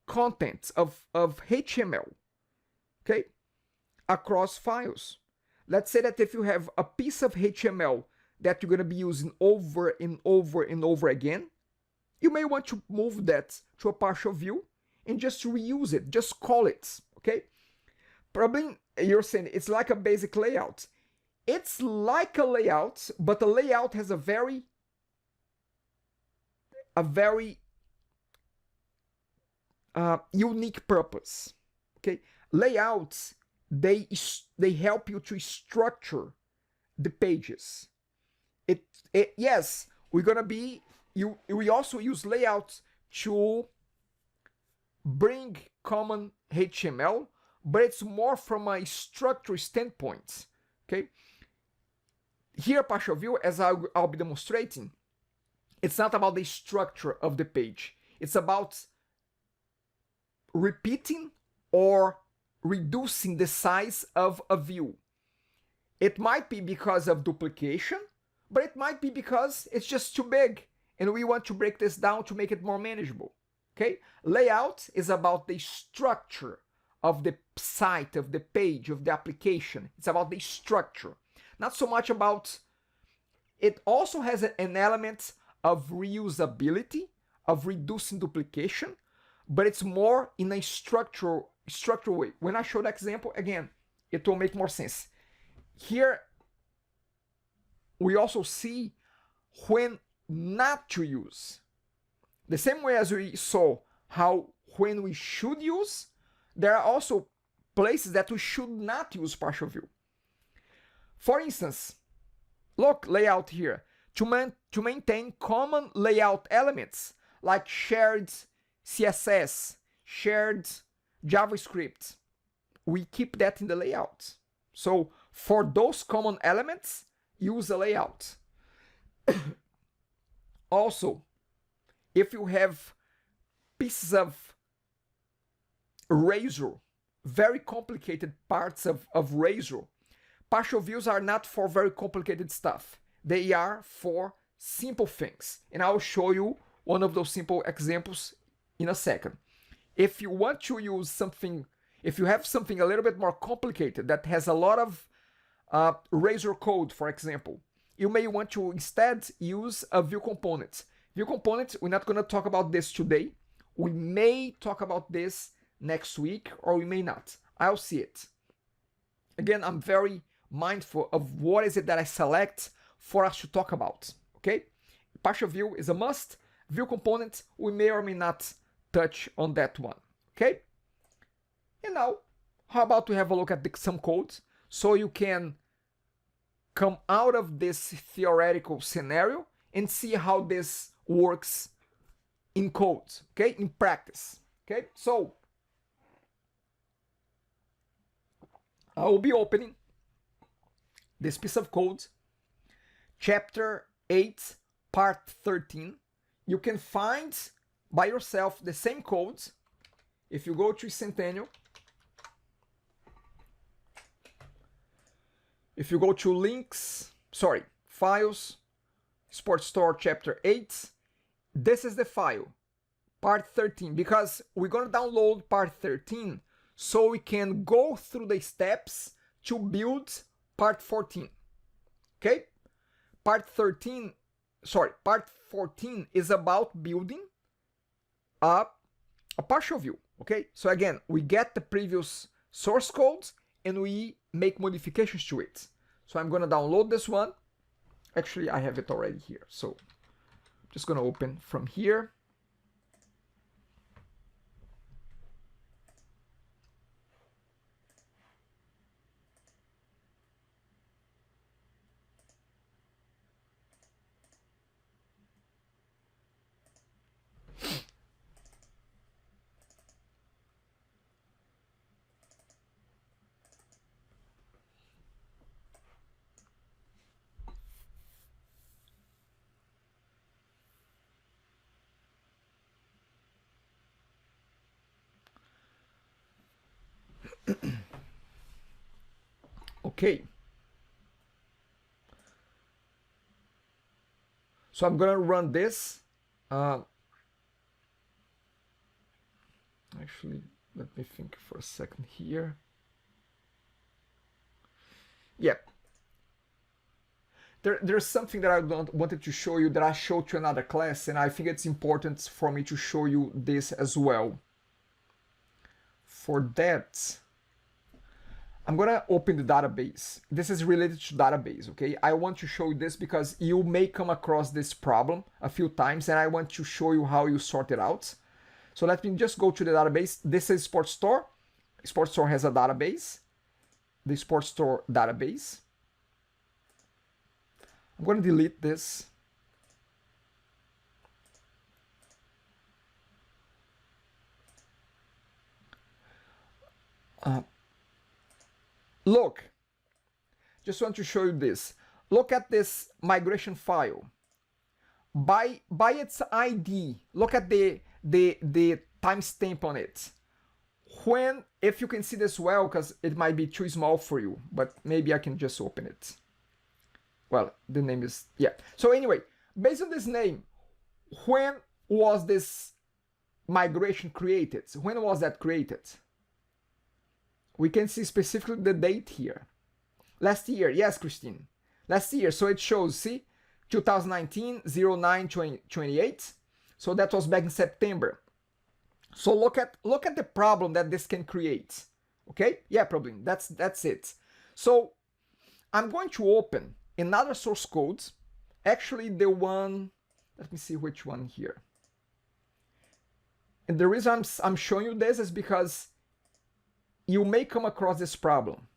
contents of HTML, okay, across files. Let's say that if you have a piece of HTML that you're going to be using over and over and over again, you may want to move that to a partial view and just reuse it, just call it, okay? Probably you're saying it's like a basic layout. It's like a layout, but the layout has a very unique purpose, okay? Layouts, they help you to structure the pages. Yes, we're gonna be we also use layouts to bring common HTML, but it's more from a structure standpoint. Okay, here partial view, as I'll be demonstrating, it's not about the structure of the page. It's about repeating or reducing the size of a view. It might be because of duplication, but it might be because it's just too big and we want to break this down to make it more manageable. Okay? Layout is about the structure of the site, of the page, of the application. It's about the structure. Not so much about, it also has an element of reusability, of reducing duplication, but it's more in a structural way. When I show the example, again, it will make more sense. Here, we also see when not to use. The same way as we saw how when we should use, there are also places that we should not use partial view. For instance, look, layout here. To maintain common layout elements like shared CSS, shared JavaScript, we keep that in the layout. So for those common elements, use a layout. Also, if you have pieces of Razor, very complicated parts of Razor, partial views are not for very complicated stuff. They are for simple things. And I'll show you one of those simple examples in a second. If you want to use something, if you have something a little bit more complicated that has a lot of Razor code, for example, you may want to instead use a view component. View component, we're not going to talk about this today. We may talk about this next week, or we may not. I'll see it. Again, I'm very mindful of what is it that I select for us to talk about, okay? Partial view is a must. View component, we may or may not touch on that one, okay? And now, how about we have a look at some code so you can come out of this theoretical scenario and see how this works in code, okay, in practice, okay? So I will be opening this piece of code, chapter 8, part 13. You can find by yourself the same code if you go to Centennial. If you go to links, files, Sports Store chapter 8, this is the file, part 13, because we're going to download part 13 so we can go through the steps to build part 14. Okay? Part 14 is about building a partial view. Okay? So again, we get the previous source code and we make modifications to it. So I'm going to download this one. Actually, I have it already here. So I'm just going to open from here. Okay. So I'm gonna run this. Actually, let me think for a second here. Yeah. There's something that I wanted to show you that I showed to another class, and I think it's important for me to show you this as well. For that, I'm gonna open the database. This is related to database, okay? I want to show you this because you may come across this problem a few times, and I want to show you how you sort it out. So let me just go to the database. This is Sports Store. Sports Store has a database. The Sports Store database. I'm going to delete this. Look, just want to show you this. Look at this migration file. By its ID, look at the timestamp on it. When, if you can see this well, because it might be too small for you, but maybe I can just open it. Well, the name is, yeah. So anyway, based on this name, when was this migration created? When was that created? We can see specifically the date here. Last year, yes, Christine. Last year, so it shows, see? 2019, 09/28. So that was back in September. So look at the problem that this can create. Okay? Yeah, problem. That's it. So I'm going to open another source code. Actually, the one, let me see which one here. And the reason I'm showing you this is because you may come across this problem.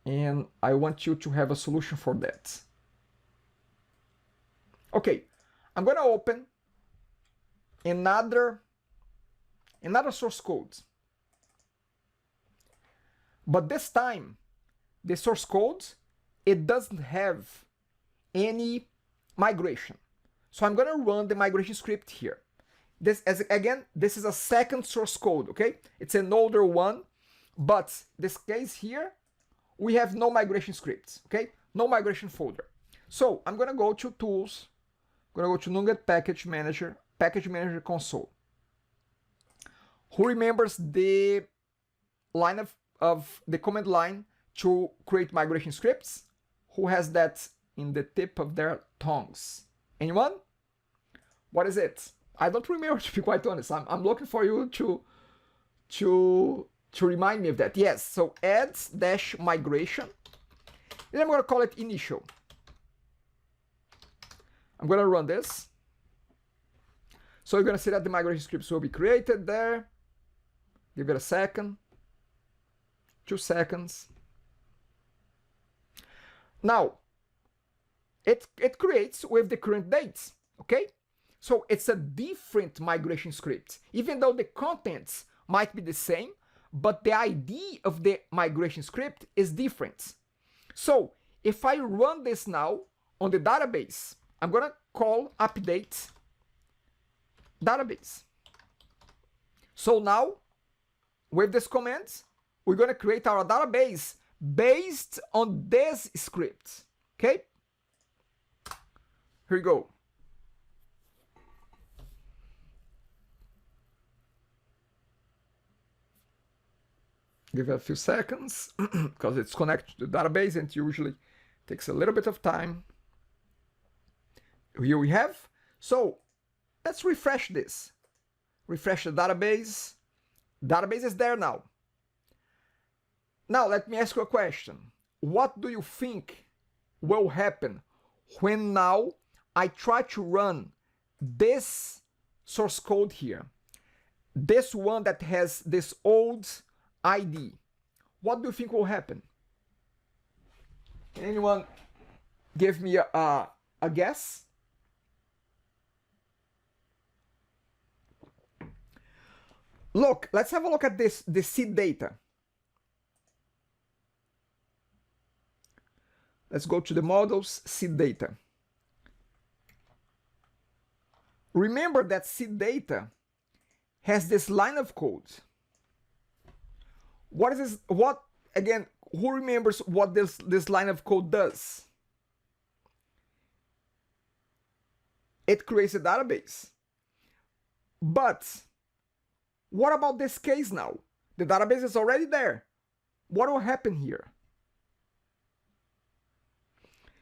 And I want you to have a solution for that. Okay, I'm going to open another source code. But this time, the source code, it doesn't have any migration. So I'm going to run the migration script here. This is a second source code, okay? It's an older one, but this case here, we have no migration scripts, okay? No migration folder. So I'm going to go to Tools, I'm going to go to NumGet Package Manager console. Who remembers the line of the command line to create migration scripts? Who has that in the tip of their tongues? Anyone? What is it? I don't remember, to be quite honest. I'm looking for you to remind me of that. Yes, so add-migration. Then I'm going to call it initial. I'm going to run this. So you're going to see that the migration scripts will be created there. Give it a second. 2 seconds. Now, it creates with the current dates, okay? So it's a different migration script. Even though the contents might be the same, but the ID of the migration script is different. So if I run this now on the database, I'm going to call update database. So now, with this command, we're going to create our database based on this script. Okay? Here we go. Give it a few seconds because it's connected to the database and it usually takes a little bit of time. Here we have. So let's refresh this. Refresh the database. Database is there now. Now let me ask you a question. What do you think will happen when now I try to run this source code here? This one that has this old ID. What do you think will happen? Can anyone give me a guess? Look, let's have a look at this, the seed data. Let's go to the models, seed data. Remember that seed data has this line of code. What is this? What, again, who remembers what this line of code does? It creates a database. But what about this case now? The database is already there. What will happen here?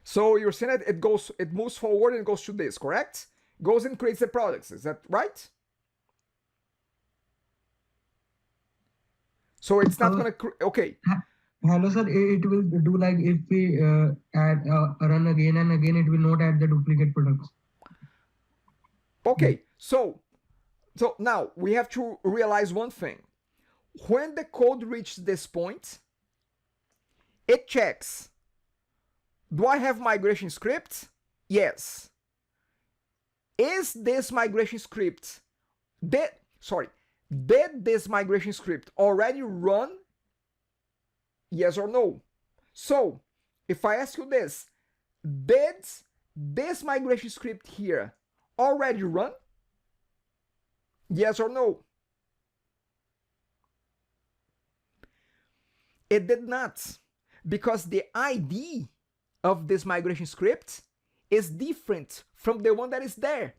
So you're saying that it moves forward and goes to this, correct? Goes and creates the products. Is that right? So it's not gonna okay. Hello, sir. It will do like if we add run again and again, it will not add the duplicate products. Okay, so now we have to realize one thing. When the code reaches this point, it checks. Do I have migration script? Yes. Is this migration script did this migration script already run? Yes or no? So if I ask you this, did this migration script here already run? Yes or no? It did not, because the ID of this migration script is different from the one that is there.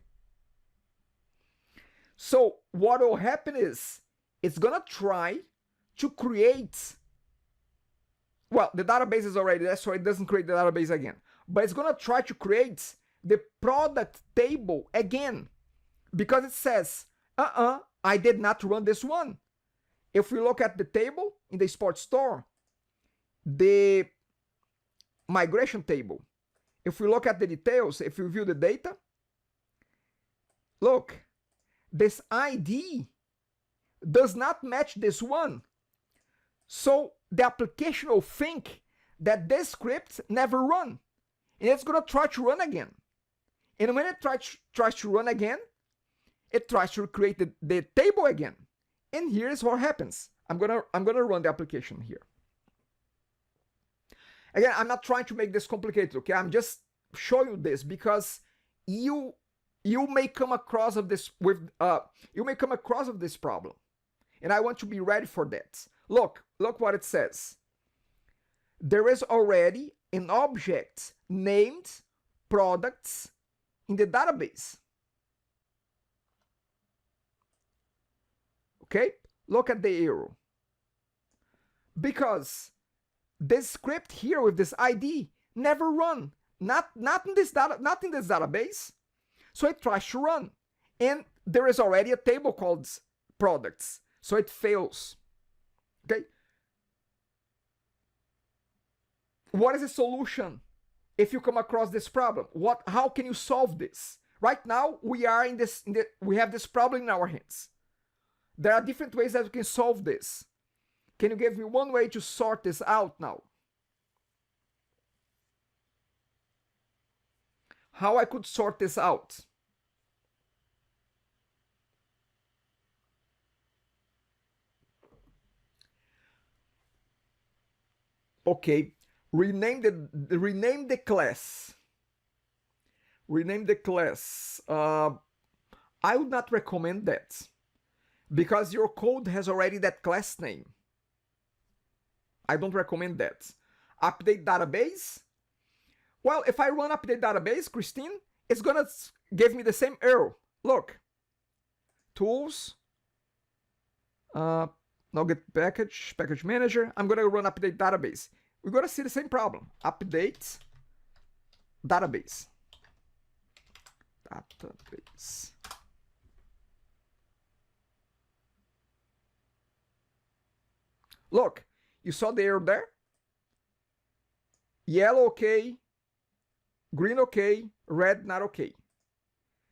So what will happen is it's gonna try to create, well, the database is already there, so it doesn't create the database again, but it's gonna try to create the product table again, because it says, I did not run this one. If we look at the table in the sports store, the migration table, if we look at the details, if we view the data, look, this ID does not match this one. So the application will think that this script never run, and it's gonna try to run again. And when it tries to run again, it tries to create the table again. And here's what happens. I'm gonna run the application here. Again, I'm not trying to make this complicated, okay? I'm just showing you this because you may come across of this problem, and I want to be ready for that. Look what it says. There is already an object named products in the database. Okay, look at the arrow. Because this script here with this ID never run, not in this database. So it tries to run, and there is already a table called products, so it fails. Okay. What is the solution if you come across this problem? How can you solve this? Right now we are we have this problem in our hands. There are different ways that we can solve this. Can you give me one way to sort this out now? How I could sort this out? Okay, rename the class. Rename the class. I would not recommend that, because your code has already that class name. I don't recommend that. Update database. Well, if I run update database, Christine, it's gonna give me the same error. Look, tools, NuGet package manager. I'm gonna run update database. We're gonna see the same problem. Update database. Look, you saw the error there? Yellow okay, green okay, red not okay.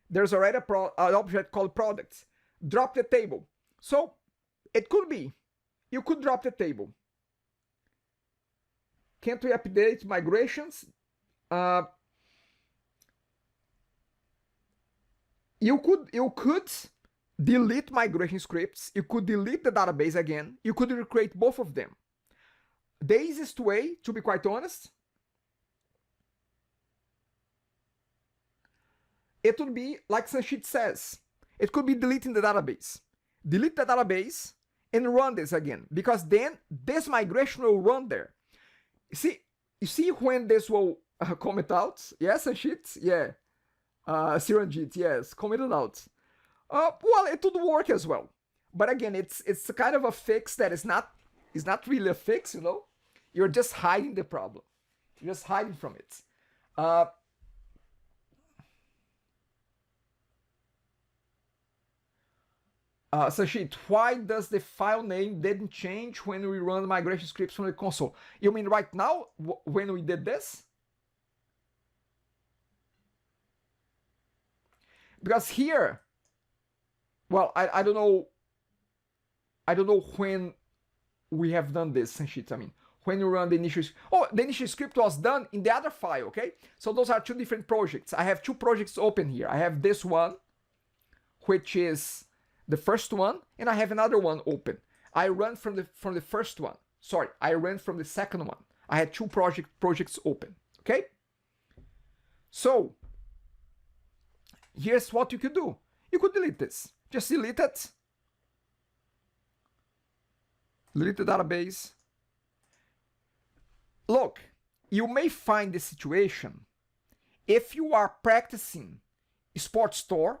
There's already an object called products. Drop the table. So it could be, you could drop the table. Can't we update migrations? You could delete migration scripts. You could delete the database again. You could recreate both of them. The easiest way, to be quite honest, it would be like Sanchit says. It could be deleting the database. Delete the database and run this again, because then this migration will run there. You see when this will comment out? Yes, Sanchit? Yeah. Siranjit, yes, commented out. Well, it would work as well. But again, it's kind of a fix that is not really a fix, you know? You're just hiding the problem. You're just hiding from it. Sanchit, why does the file name didn't change when we run the migration scripts from the console? You mean right now, when we did this? Because here, well, I don't know when we have done this, Sanchit. I mean, when you run the initial, the initial script was done in the other file, okay? So those are two different projects. I have two projects open here. I have this one, which is the first one, and I have another one open. I run from the first one. Sorry, I ran from the second one. I had two projects open, okay? So here's what you could do. You could delete this. Just delete it. Delete the database. Look, you may find this situation if you are practicing Sport Store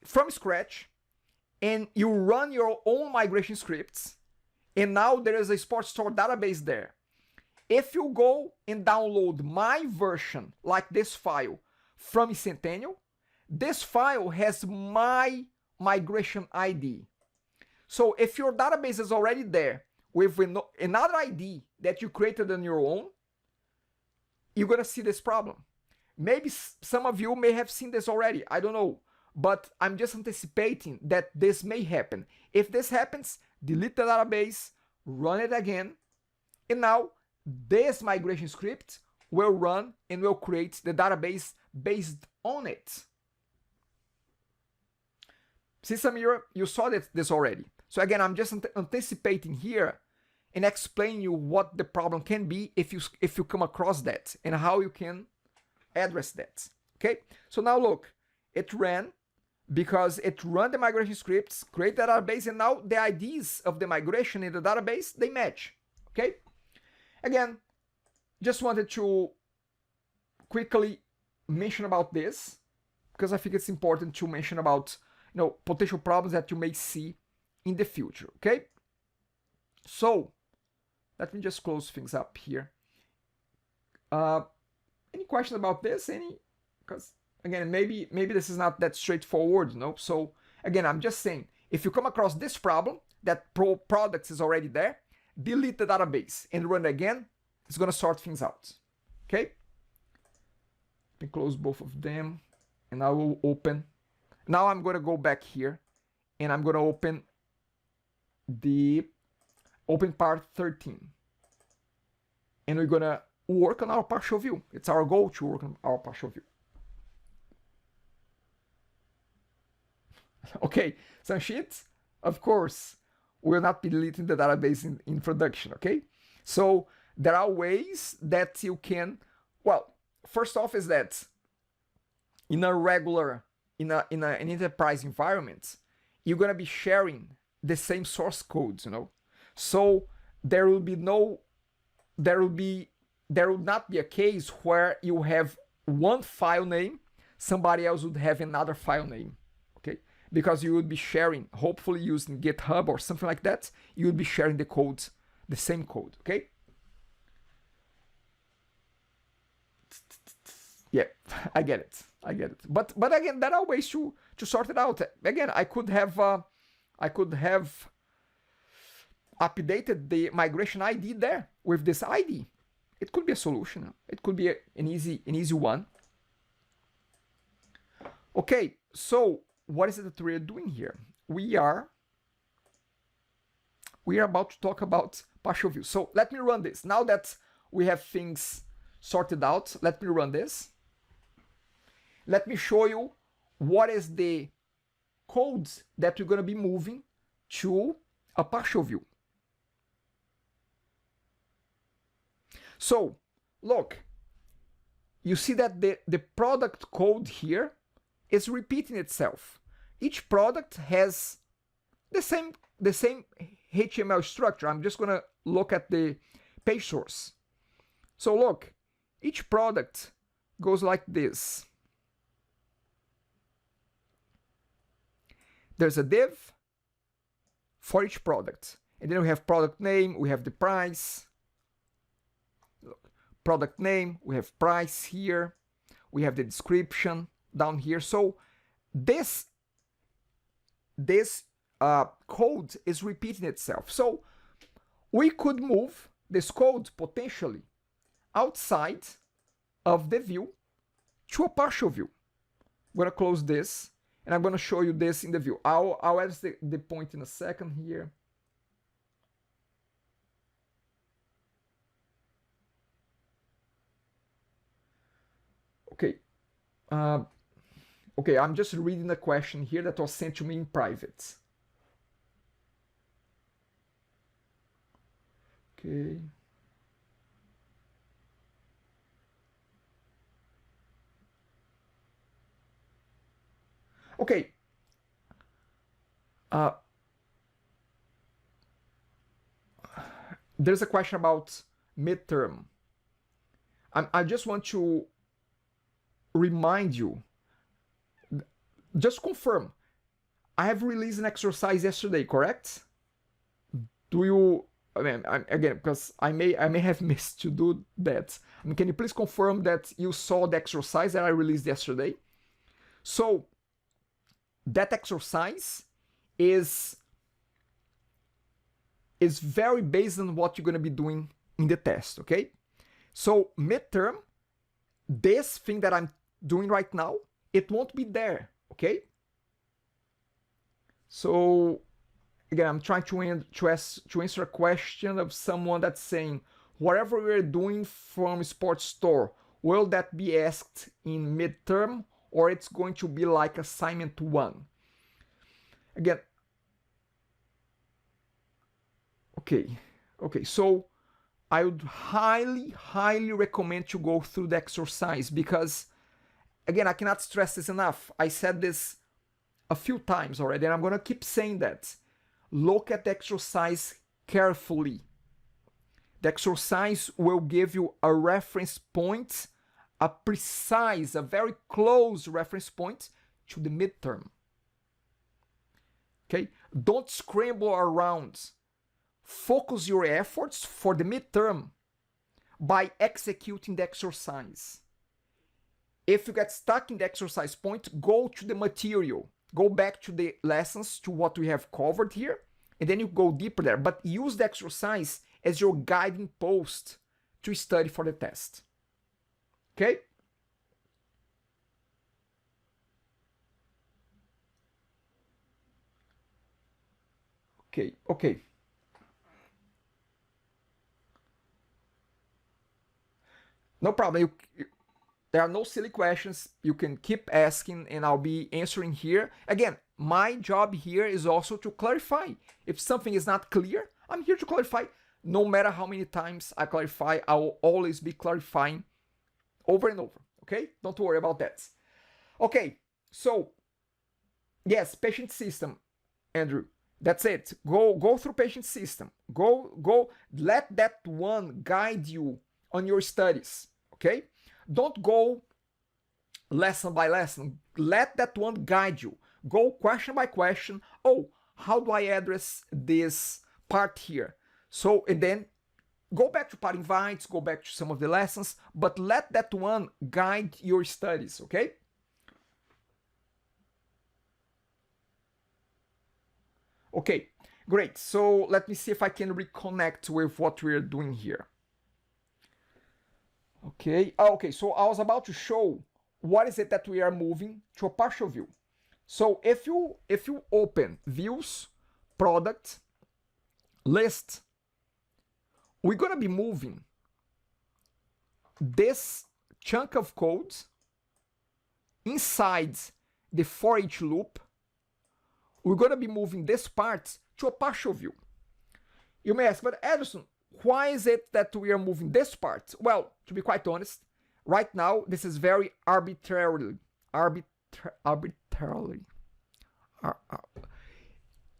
from scratch and you run your own migration scripts, and now there is a Sport Store database there. If you go and download my version, like this file, from Centennial, this file has my migration ID. So if your database is already there with another ID that you created on your own, you're gonna see this problem. Maybe some of you may have seen this already, I don't know, but I'm just anticipating that this may happen. If this happens, delete the database, run it again, and now this migration script will run and will create the database based on it. See, Samira, you saw this already. So again, I'm just anticipating here and explain you what the problem can be if you come across that and how you can address that. Okay, so now look, it ran because it ran the migration scripts, create the database, and now the IDs of the migration in the database, they match. Okay, again, just wanted to quickly mention about this because I think it's important to mention about, you know, potential problems that you may see in the future. Okay, so let me just close things up here. Any questions about this? Any? Because again, maybe this is not that straightforward, you know. So again, I'm just saying, if you come across this problem that products is already there, delete the database and run it again. It's gonna sort things out. Okay. Let me close both of them, and I will open. Now I'm gonna go back here, and I'm gonna open part 13, and we're gonna work on our partial view. It's our goal to work on our partial view. Okay, Sanchit, of course, we'll not be deleting the database in production, okay? So there are ways that you can, well, first off is that in a regular, in an enterprise environment, you're gonna be sharing the same source codes, you know? So there will not be a case where you have one file name, somebody else would have another file name, okay? Because you would be sharing, hopefully using GitHub or something like that, you would be sharing the codes, the same code, okay? Yeah, I get it. But again, there are ways to sort it out. Again, I could have updated the migration ID there with this ID. It could be a solution. It could be an easy one. Okay, so what is it that we're doing here? We are about to talk about partial view. So let me run this. Now that we have things sorted out, let me run this. Let me show you what is the codes that we're going to be moving to a partial view. So look, you see that the product code here is repeating itself. Each product has the same the same HTML structure. I'm just gonna look at the page source. So look, each product goes like this. There's a div for each product. And then we have product name, we have the price. Look, product name, we have price here. We have the description down here. So this code is repeating itself. So we could move this code potentially outside of the view to a partial view. I'm going to close this, and I'm going to show you this in the view. I'll add the point in a second here. Okay. Okay, I'm just reading a question here that was sent to me in private. Okay. Okay. There's a question about midterm. I just want to remind you, just confirm, I have released an exercise yesterday, correct? Do you, I mean, again, because I may have missed to do that. I mean, can you please confirm that you saw the exercise that I released yesterday? So that exercise is very based on what you're going to be doing in the test, okay? So midterm, this thing that I'm doing right now, it won't be there, okay? So again, I'm trying to answer a question of someone that's saying, whatever we're doing from Sports Store, will that be asked in midterm, or it's going to be like assignment 1? Again, okay, so I would highly recommend you go through the exercise, because again, I cannot stress this enough. I said this a few times already, and I'm going to keep saying that. Look at the exercise carefully. The exercise will give you a reference point, a precise, a very close reference point to the midterm. Okay? Don't scramble around. Focus your efforts for the midterm by executing the exercise. If you get stuck in the exercise point, go to the material. Go back to the lessons, to what we have covered here, and then you go deeper there. But use the exercise as your guiding post to study for the test. Okay? Okay. No problem. There are no silly questions. You can keep asking and I'll be answering here. Again, my job here is also to clarify. If something is not clear, I'm here to clarify. No matter how many times I clarify, I will always be clarifying over and over. Okay? Don't worry about that. Okay, so yes, patient system, Andrew. That's it. Go through patient system. Go. Let that one guide you on your studies. Okay? Don't go lesson by lesson. Let that one guide you. Go question by question. Oh, how do I address this part here? So, and then go back to part invites, go back to some of the lessons, but let that one guide your studies, okay? Okay, great. So let me see if I can reconnect with what we're doing here. Okay, so I was about to show what is it that we are moving to a partial view. So if you open views, product, list, we're gonna be moving this chunk of code inside the for each loop. We're gonna be moving this part to a partial view. You may ask, but Ederson, why is it that we are moving this part? Well, to be quite honest, right now this is very arbitrarily.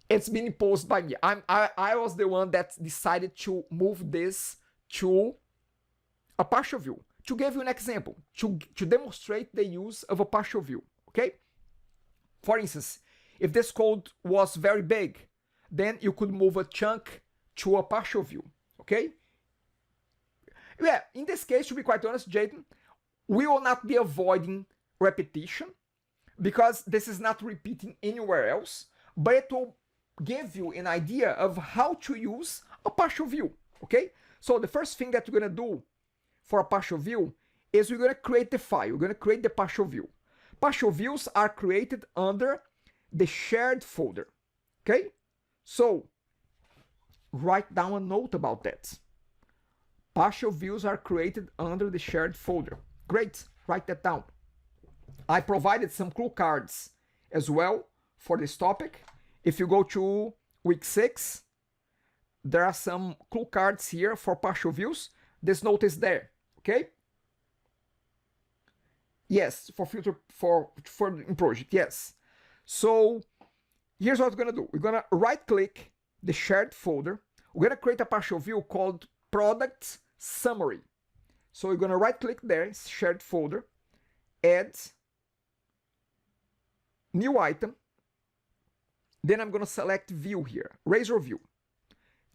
It's been imposed by me. I was the one that decided to move this to a partial view. To give you an example, to demonstrate the use of a partial view, okay? For instance, if this code was very big, then you could move a chunk to a partial view, okay? Yeah, in this case, to be quite honest, Jaden, we will not be avoiding repetition because this is not repeating anywhere else, but it will give you an idea of how to use a partial view, okay? So the first thing that we're gonna do for a partial view is we're gonna create the file, we're gonna create the partial view. Partial views are created under the shared folder, okay? So write down a note about that. Partial views are created under the shared folder. Great, write that down. I provided some clue cards as well for this topic. If you go to week 6, there are some clue cards here for partial views. This note is there, okay? Yes, for future for in project, yes. So here's what we're gonna do. We're gonna right click the shared folder. We're gonna create a partial view called product summary. So we're gonna right click there, shared folder, add new item. Then I'm gonna select view here, razor view.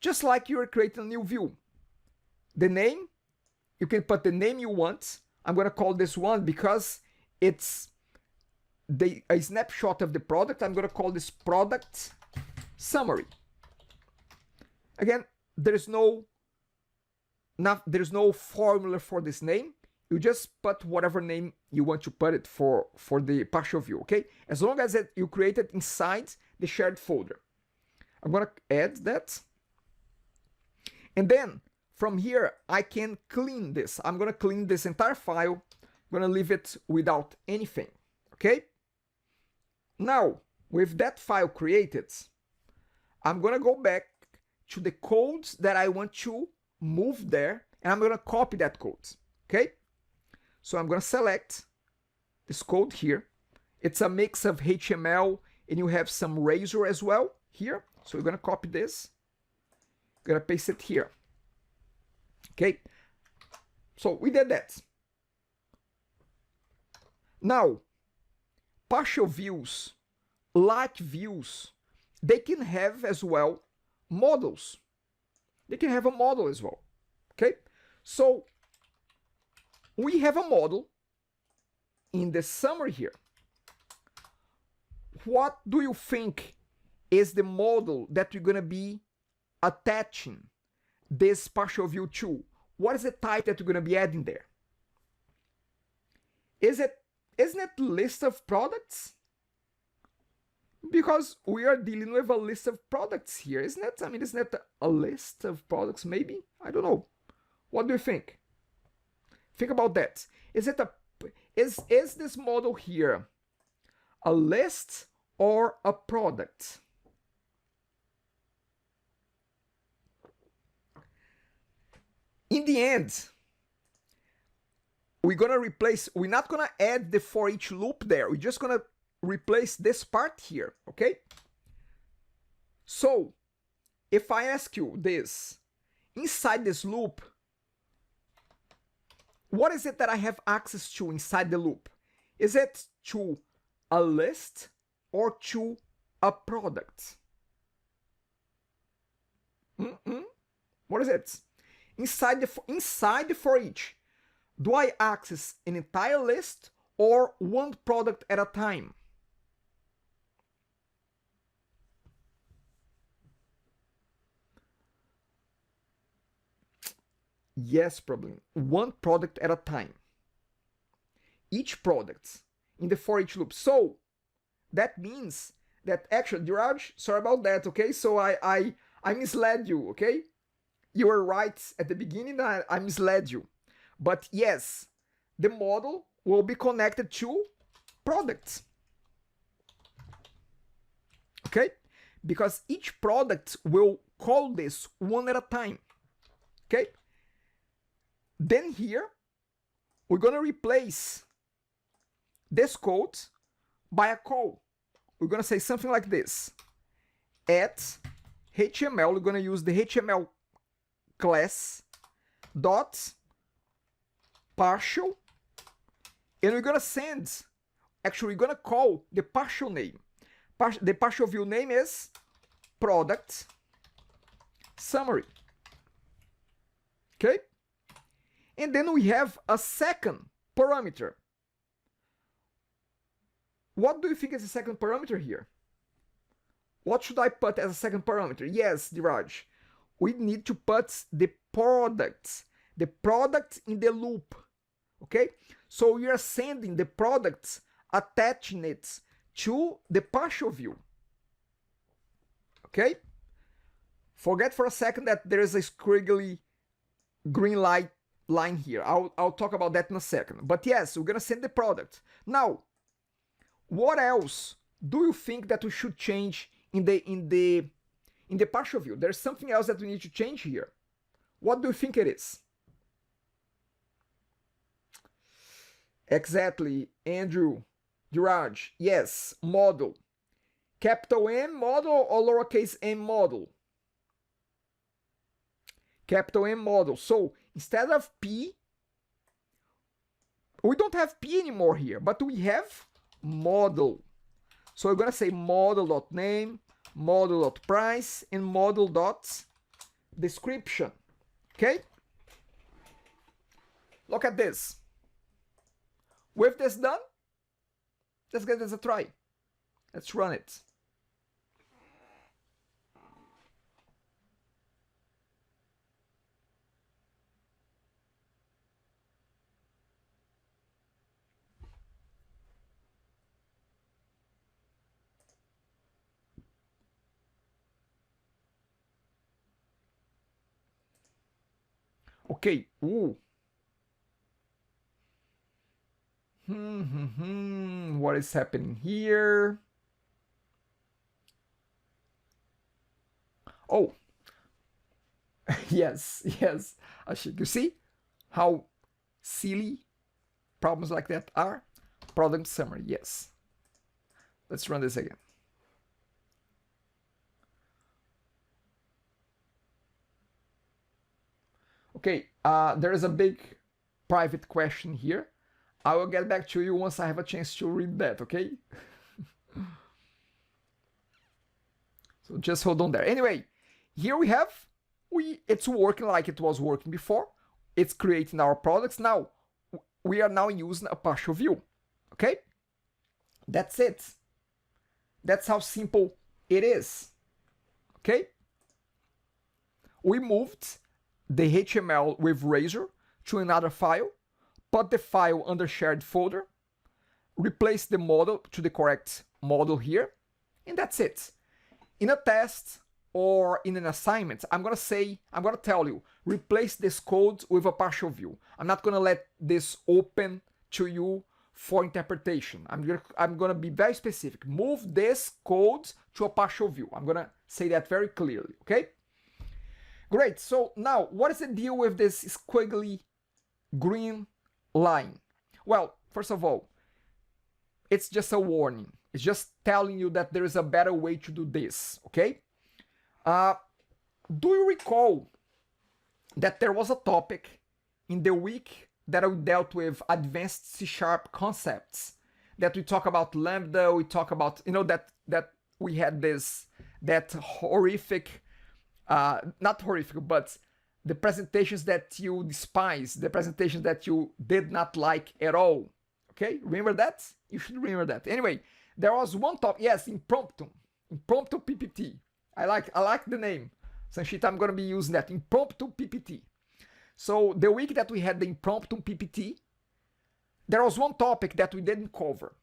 Just like you're creating a new view. The name, you can put the name you want. I'm gonna call this one because it's a snapshot of the product. I'm gonna call this product summary. Again, there's no formula for this name. You just put whatever name you want to put it for the partial view, okay? As long as you create it inside the shared folder. I'm gonna add that. And then from here, I can clean this. I'm gonna clean this entire file. I'm gonna leave it without anything, okay? Now, with that file created, I'm gonna go back to the codes that I want to move there, and I'm gonna copy that code, okay? So I'm gonna select this code here. It's a mix of HTML, and you have some razor as well here. So we're gonna copy this, gonna paste it here, okay? So we did that. Now, partial views, like views, they can have as well models. They can have a model as well, okay? So we have a model in the summary here. What do you think is the model that you're gonna be attaching this partial view to? What is the type that you're gonna be adding there? Isn't it list of products? Because we are dealing with a list of products here, isn't it? I mean, isn't it a list of products maybe? I don't know. What do you think? Think about that. Is this model here a list or a product? In the end, we're not gonna add the for each loop there. We're just gonna replace this part here, okay? So if I ask you this, inside this loop, what is it that I have access to inside the loop? Is it to a list or to a product? What is it? Inside the for each, do I access an entire list or one product at a time? Yes, probably. One product at a time. Each product in the for each loop. So that means that actually, Diraj, sorry about that, okay? So I misled you, okay? You were right at the beginning, I misled you. But yes, the model will be connected to products. Okay? Because each product will call this one at a time. Okay? Then here, we're going to replace this code by a call. We're going to say something like this. at HTML. We're gonna use the HTML class dot partial, and we're gonna send, actually we're gonna call the partial name. The partial view name is product summary. Okay? And then we have a second parameter. What do you think is the second parameter here? What should I put as a second parameter? Yes, Diraj, we need to put the product in the loop. Okay? So we are sending the product, attaching it to the partial view. Okay? Forget for a second that there is a squiggly green line here. I'll talk about that in a second. But yes, we're gonna send the product. Now, what else do you think that we should change in the partial view? There's something else that we need to change here. What do you think it is? Exactly, Andrew, Diraj. Yes, model. Capital M model or lowercase m model? Capital M model. So instead of P, we don't have P anymore here, but we have model. So we're gonna say model.name, model.price, and model.description. Okay? Look at this. With this done, let's give this a try. Let's run it. Okay. Ooh. What is happening here? Oh. yes. Ashik, you see how silly problems like that are? Product summary, yes. Let's run this again. Okay, there is a big private question here. I will get back to you once I have a chance to read that, okay? So just hold on there. Anyway, here we have, it's working like it was working before. It's creating our products. Now, we are now using a partial view, okay? That's it. That's how simple it is, okay? We moved the HTML with Razor to another file, put the file under shared folder, replace the model to the correct model here, and that's it. In a test or in an assignment, I'm gonna tell you, replace this code with a partial view. I'm not gonna let this open to you for interpretation. I'm gonna be very specific. Move this code to a partial view. I'm gonna say that very clearly, okay? Great, so now, what is the deal with this squiggly green line? Well, first of all, it's just a warning. It's just telling you that there is a better way to do this, okay? Do you recall that there was a topic in the week that we dealt with advanced C# concepts, that we talk about Lambda, we talk about, that we had that horrific, not horrific, but the presentations that you despise, the presentations that you did not like at all. Okay, remember that? You should remember that. Anyway, there was one topic, yes, impromptu PPT. I like the name. Sanchita, I'm gonna be using that, impromptu PPT. So the week that we had the impromptu PPT, there was one topic that we didn't cover.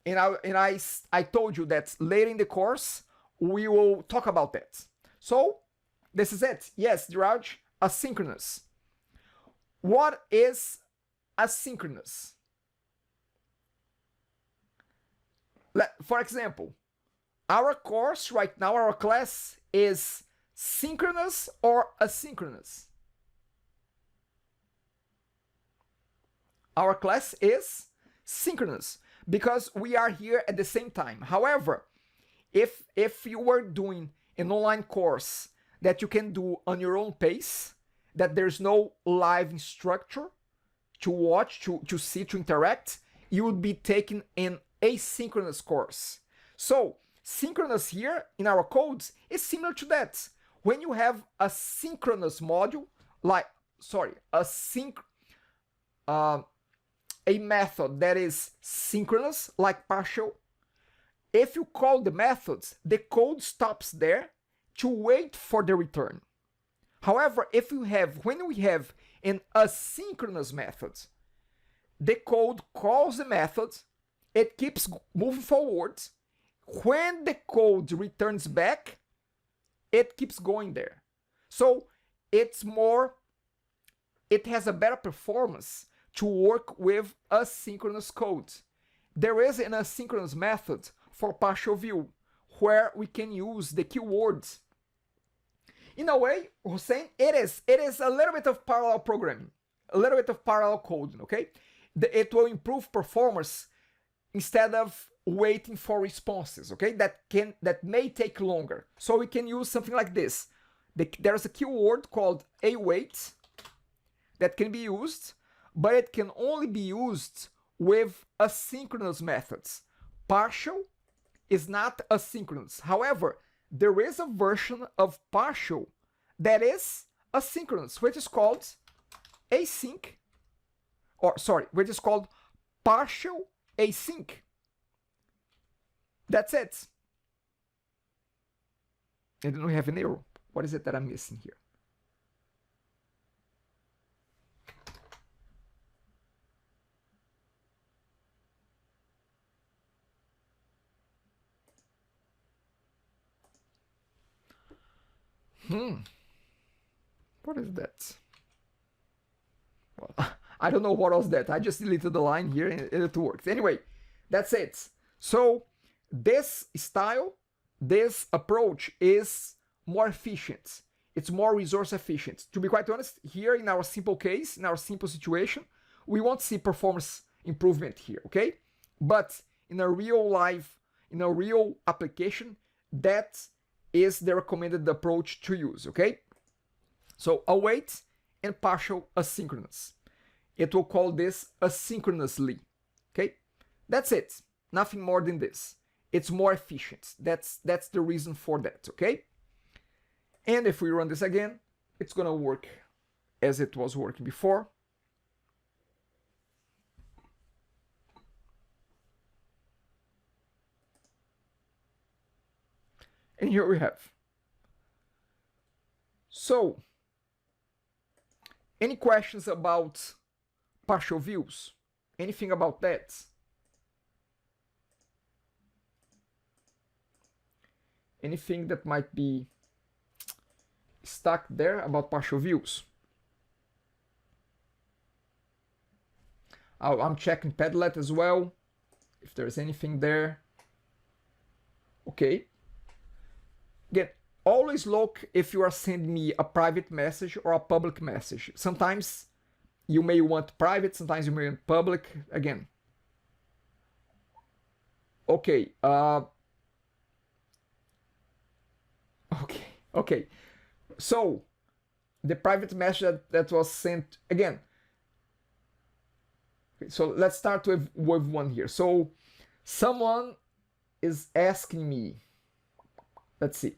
And I told you that later in the course, we will talk about that. So this is it. Yes, Diraj, asynchronous. What is asynchronous? For example, our course right now, our class is synchronous or asynchronous? Our class is synchronous because we are here at the same time. However, if you were doing an online course that you can do on your own pace, that there's no live instructor to watch, to see, to interact, you would be taking an asynchronous course. So synchronous here in our codes is similar to that. When you have a synchronous module, a method that is synchronous, like partial, if you call the methods, the code stops there to wait for the return. However, when we have an asynchronous method, the code calls the method, it keeps moving forward. When the code returns back, it keeps going there. So it has a better performance to work with asynchronous code. There is an asynchronous method for partial view where we can use the keywords. In a way, Hussein, it is a little bit of parallel programming, a little bit of parallel coding, okay? It will improve performance instead of waiting for responses, okay? That may take longer. So we can use something like this. There's a keyword called await that can be used, but it can only be used with asynchronous methods. Partial is not asynchronous. However, there is a version of partial that is asynchronous, which is called which is called partial async. That's it. And then we have an error. What is it that I'm missing here? What is that? Well, I don't know what was that. I just deleted the line here and it works. Anyway, that's it. So this style, this approach is more efficient. It's more resource efficient. To be quite honest, here in our simple case, in our simple situation, we won't see performance improvement here, okay? But in a real application, that is the recommended approach to use, okay? So await and partial asynchronous. It will call this asynchronously, okay? That's it, nothing more than this. It's more efficient. That's the reason for that, okay? And if we run this again, it's gonna work as it was working before. And here we have. So, any questions about partial views? Anything about that? Anything that might be stuck there about partial views? I'm checking Padlet as well, if there's anything there. Okay. Again, always look if you are sending me a private message or a public message. Sometimes you may want private, sometimes you may want public. Again. Okay. Okay. So, the private message that was sent, again. So let's start with one here. So, someone is asking me, let's see.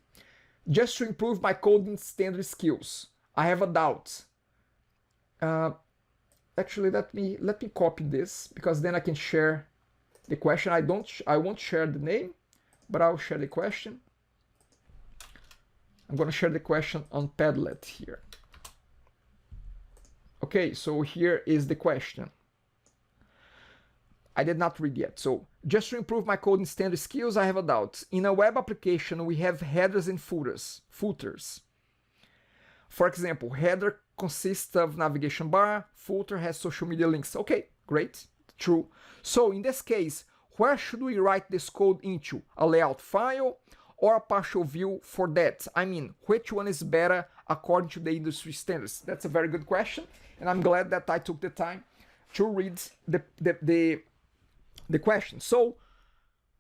Just to improve my coding standard skills, I have a doubt. Actually, let me copy this because then I can share the question. I won't share the name, but I'll share the question. I'm gonna share the question on Padlet here. Okay, so here is the question. I did not read yet. So, just to improve my coding standard skills, I have a doubt. In a web application, we have headers and footers. For example, header consists of navigation bar, footer has social media links. Okay, great, true. So, in this case, where should we write this code into? A layout file or a partial view for that? I mean, which one is better according to the industry standards? That's a very good question, and I'm glad that I took the time to read the question. So,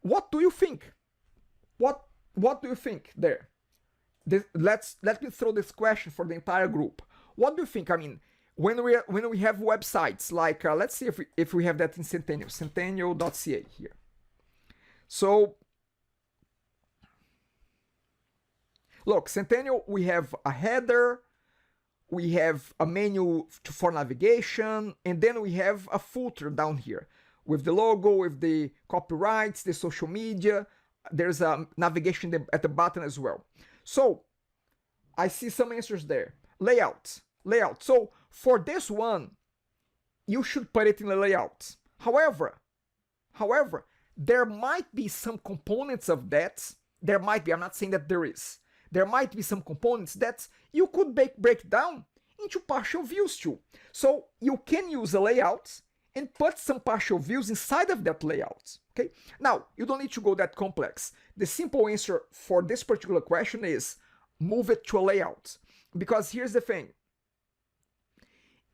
what do you think? What do you think there? let me throw this question for the entire group. What do you think? I mean, when we have websites like let's see if we have that in Centennial, centennial.ca here. So look, Centennial, we have a header, we have a menu for navigation, and then we have a footer down here with the logo, with the copyrights, the social media. There's a navigation at the bottom as well. So I see some answers there. Layout. So for this one, you should put it in the layout. However, there might be some components of that. There might be, I'm not saying that there is. There might be some components that you could break down into partial views too. So you can use a layout and put some partial views inside of that layout. Okay. Now, you don't need to go that complex. The simple answer for this particular question is move it to a layout. Because here's the thing.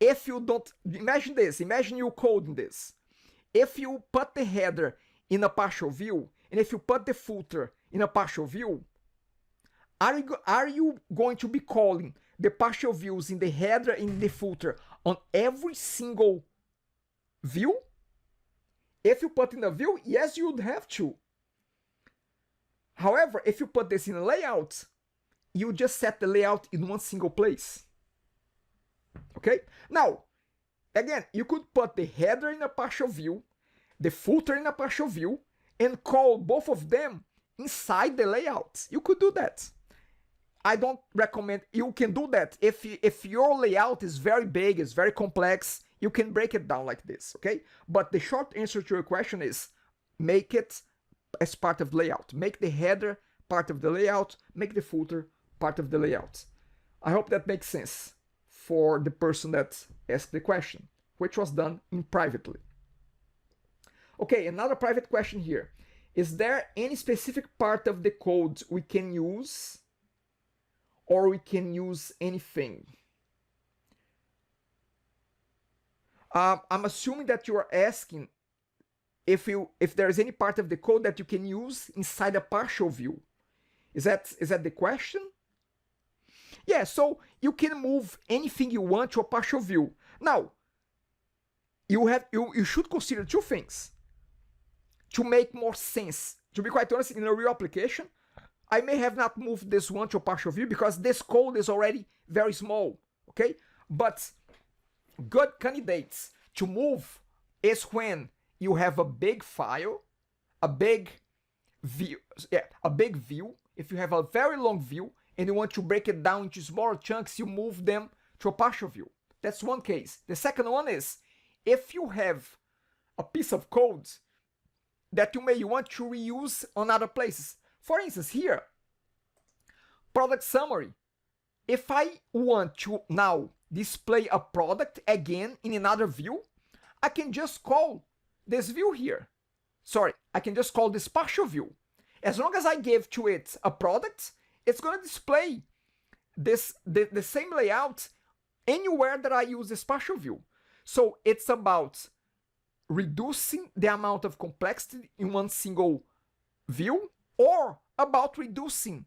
If you don't, imagine this, imagine you coding this. If you put the header in a partial view, and if you put the footer in a partial view, are you going to be calling the partial views in the header and in the footer on every single view? If you put in a view, yes, you would have to. However, if you put this in a layout, you just set the layout in one single place. Okay? Now, again, you could put the header in a partial view, the footer in a partial view, and call both of them inside the layout. You could do that. I don't recommend, you can do that if your layout is very big, is very complex, you can break it down like this, okay? But the short answer to your question is make it as part of layout. Make the header part of the layout, make the footer part of the layout. I hope that makes sense for the person that asked the question, which was done in privately. Okay, another private question here. Is there any specific part of the code we can use, or we can use anything? I'm assuming that you are asking if there is any part of the code that you can use inside a partial view. Is that the question? Yeah, so you can move anything you want to a partial view. Now, you should consider two things to make more sense. To be quite honest, in a real application, I may have not moved this one to a partial view because this code is already very small, okay? But good candidates to move is when you have a big file, a big view. If you have a very long view and you want to break it down into smaller chunks, you move them to a partial view. That's one case. The second one is if you have a piece of code that you may want to reuse on other places. For instance, here, product summary. If I want to now display a product again in another view, I can just call this view here. Sorry, I can just call this partial view. As long as I give to it a product, it's going to display the same layout anywhere that I use this partial view. So it's about reducing the amount of complexity in one single view, or about reducing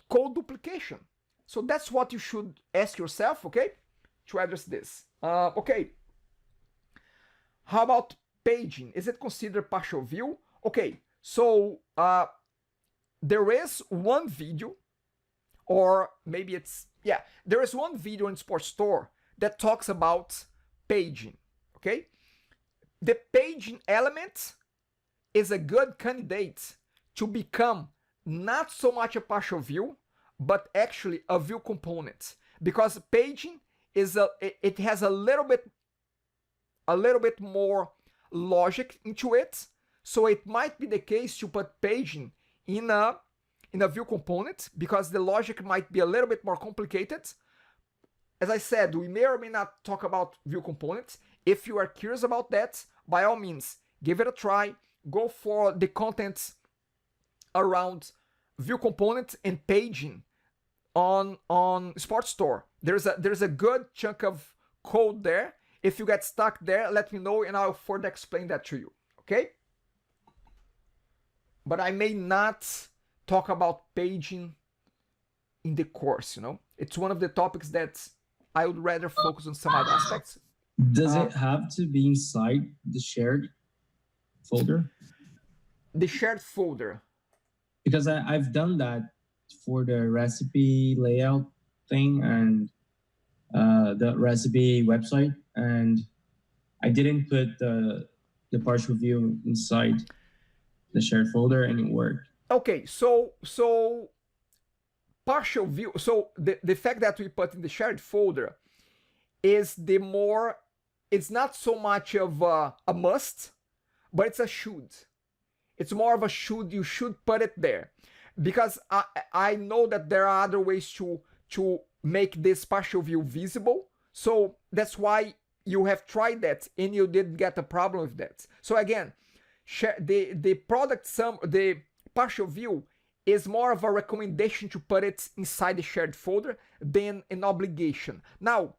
code duplication. So that's what you should ask yourself, okay, to address this. Okay. How about paging? Is it considered partial view? Okay, so there is one video, or maybe it's, yeah, there is one video in Sports Store that talks about paging, okay? The paging element is a good candidate to become not so much a partial view, but actually a view component, because paging is it has a little bit more logic into it. So it might be the case to put paging in a view component because the logic might be a little bit more complicated. As I said, we may or may not talk about view components. If you are curious about that, by all means, give it a try. Go for the contents around view components and paging on Sports Store. There's a good chunk of code there. If you get stuck there, let me know and I'll further explain that to you, okay? But I may not talk about paging in the course, you know. It's one of the topics that I would rather focus on some other aspects. Does it have to be inside the shared folder? The shared folder. Because I've done that for the recipe layout thing and the recipe website, and I didn't put the partial view inside the shared folder, and it worked. Okay, so partial view. So the fact that we put in the shared folder is the more. It's not so much of a must, but it's a should. It's more of a should. You should put it there, because I know that there are other ways to make this partial view visible. So that's why you have tried that and you didn't get a problem with that. So again, the partial view is more of a recommendation to put it inside the shared folder than an obligation. Now,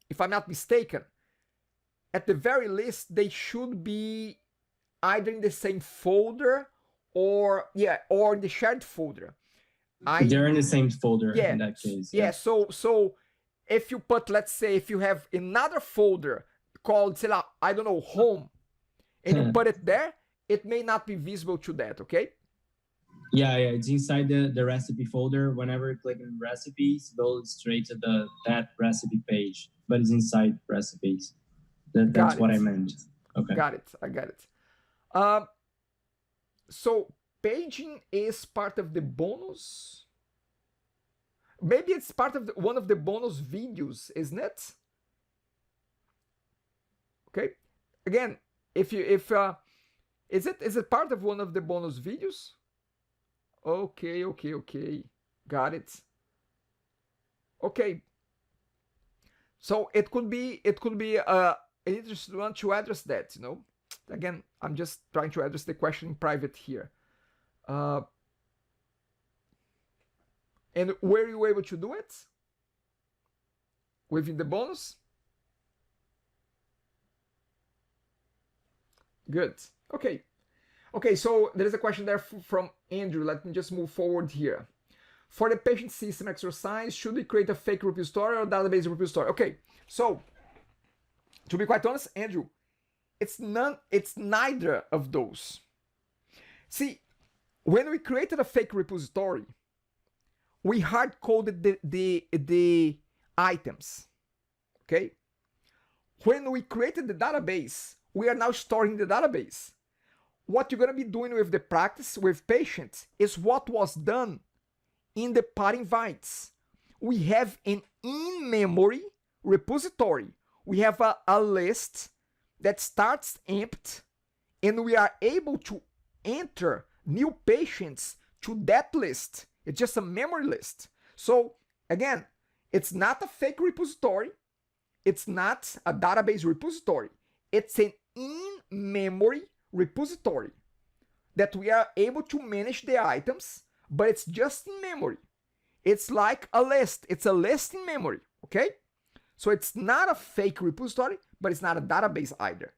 if I'm not mistaken, at the very least, they should be either in the same folder or in the shared folder. They're in the same folder in that case. Yeah. So if you put, let's say, if you have another folder called, say, I don't know, home, and you put it there, it may not be visible to that. Okay. Yeah. It's inside the recipe folder. Whenever you click on recipes, it goes straight to that recipe page, but it's inside recipes. That's what I meant. Okay. Got it. I got it. So paging is part of the bonus. Maybe it's part of one of the bonus videos, isn't it? Okay. Again, is it part of one of the bonus videos? Okay. Got it. Okay. So it could be an interesting one to address that, you know. Again, I'm just trying to address the question in private here. And were you able to do it within the bonus? Good. Okay, so there is a question there from Andrew. Let me just move forward here. For the patient system exercise, should we create a fake repository or database repository? Okay, so to be quite honest, Andrew, it's neither of those. See, when we created a fake repository, we hard-coded the items, okay? When we created the database, we are now storing the database. What you're gonna be doing with the practice with patients is what was done in the pod invites. We have an in-memory repository. We have a list that starts empty, and we are able to enter new patients to that list. It's just a memory list. So again, it's not a fake repository. It's not a database repository. It's an in-memory repository that we are able to manage the items, but it's just in memory. It's like a list. It's a list in memory, okay? So it's not a fake repository, but it's not a database either.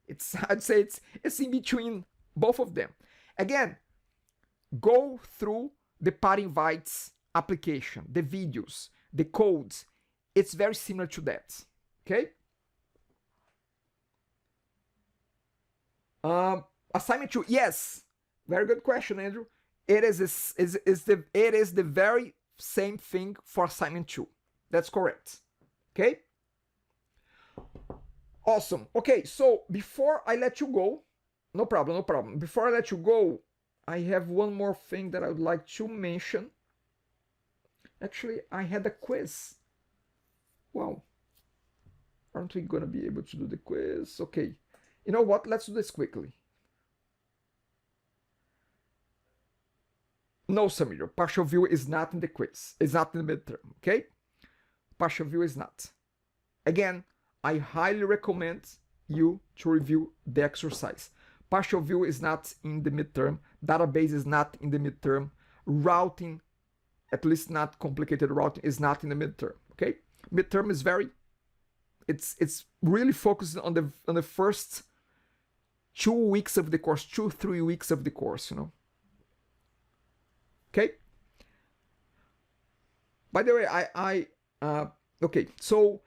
I'd say it's in between both of them. Again, go through the pod invites application, the videos, the codes. It's very similar to that, okay? Assignment 2, yes, very good question, Andrew. It is the very same thing for assignment 2. That's correct, okay? Awesome. Okay, so before I let you go, no problem. Before I let you go, I have one more thing that I would like to mention. Actually, I had a quiz. Wow. Aren't we gonna be able to do the quiz? Okay. You know what? Let's do this quickly. No, Samir, partial view is not in the quiz. It's not in the midterm, okay? Partial view is not. Again, I highly recommend you to review the exercise. Partial view is not in the midterm. Database is not in the midterm. Routing, at least not complicated routing, is not in the midterm, okay? Midterm is it's really focused on the first 2 weeks of the course, 2-3 weeks of the course, you know? Okay? by the way, okay, so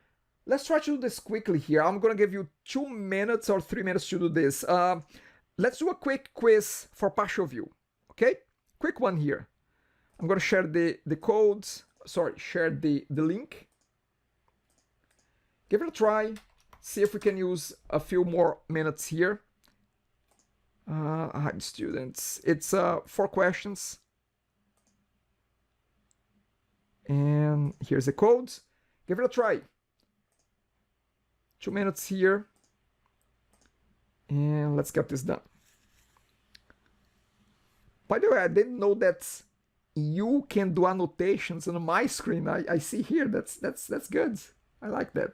let's try to do this quickly here. I'm gonna give you 2 minutes or 3 minutes to do this. Let's do a quick quiz for partial view, okay? Quick one here. I'm gonna share the codes, share the link. Give it a try, see if we can use a few more minutes here. Hi students, it's 4 questions. And here's the codes. Give it a try. 2 minutes here. And let's get this done. By the way, I didn't know that you can do annotations on my screen. I see here. That's good. I like that.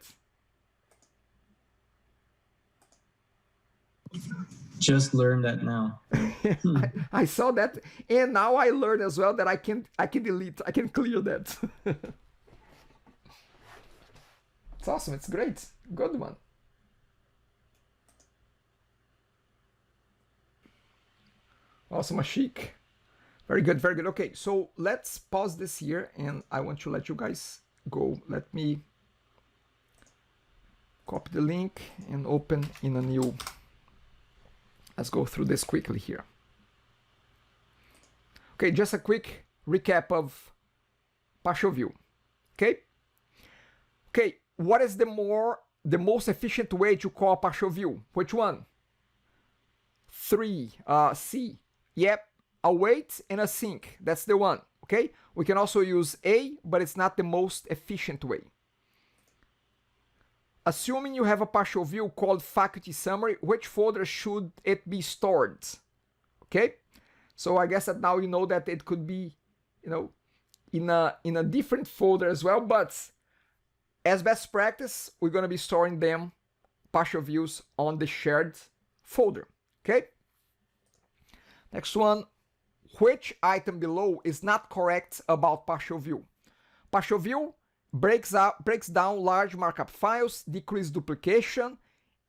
Just learned that now. I saw that, and now I learned as well that I can delete. I can clear that. It's awesome. It's great. Good one. Awesome, Ashik. Very good, very good. Okay, so let's pause this here, and I want to let you guys go. Let me copy the link and open in a new. Let's go through this quickly here. Okay, just a quick recap of partial view. Okay. Okay, what is the most efficient way to call partial view? Which one? 3. C. Yep, await and async. That's the one. Okay. We can also use A, but it's not the most efficient way. Assuming you have a partial view called faculty summary, which folder should it be stored? Okay, so I guess that now you know that it could be, in a different folder as well. But as best practice, we're gonna be storing them partial views on the shared folder. Okay. Next one, which item below is not correct about partial view? Partial view breaks down large markup files, decrease duplication.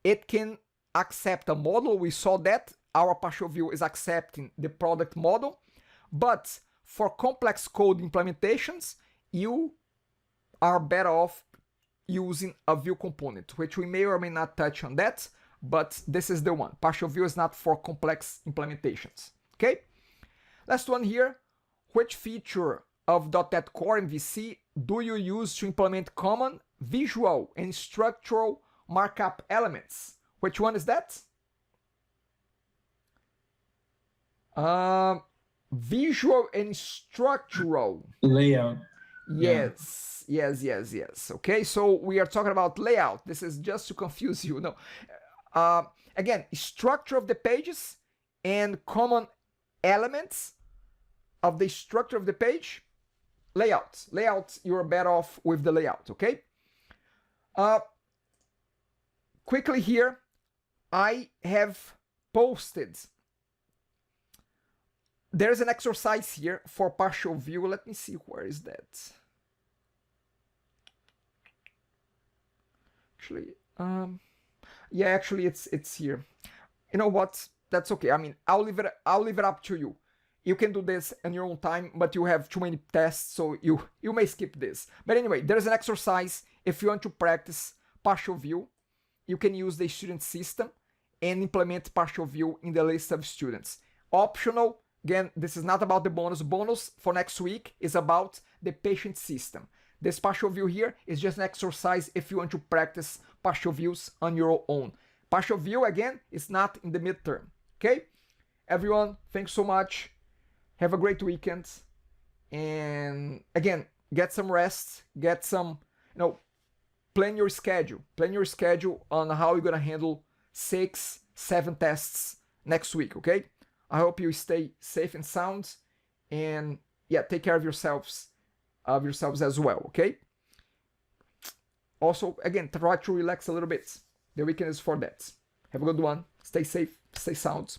It can accept a model. We saw that our partial view is accepting the product model. But for complex code implementations, you are better off using a view component, which we may or may not touch on that, but this is the one. Partial view is not for complex implementations. Okay? Last one here. Which feature of .NET Core and VC do you use to implement common visual and structural markup elements? Which one is that? Visual and structural. Layout. Yes, yeah. yes. Okay, so we are talking about layout. This is just to confuse you. No. Again, structure of the pages and common elements of the structure of the page. Layout, you're better off with the layout, okay? Quickly here, I have posted. There's an exercise here for partial view. Let me see, where is that? Actually, yeah, actually it's here. You know what? That's okay. I mean, I'll leave it up to you. You can do this in your own time, but you have too many tests, so you may skip this. But anyway, there's an exercise. If you want to practice partial view, you can use the student system and implement partial view in the list of students. Optional. Again, this is not about the bonus. Bonus for next week is about the patient system. This partial view here is just an exercise if you want to practice partial views on your own. Partial view, again, is not in the midterm. Okay? Everyone, thanks so much. Have a great weekend. And again, get some rest. Get some, plan your schedule. Plan your schedule on how you're going to handle 6, 7 tests next week, okay? I hope you stay safe and sound. And yeah, take care of yourselves as well, okay? Also, again, try to relax a little bit. The weekend is for that. Have a good one. Stay safe, stay sound.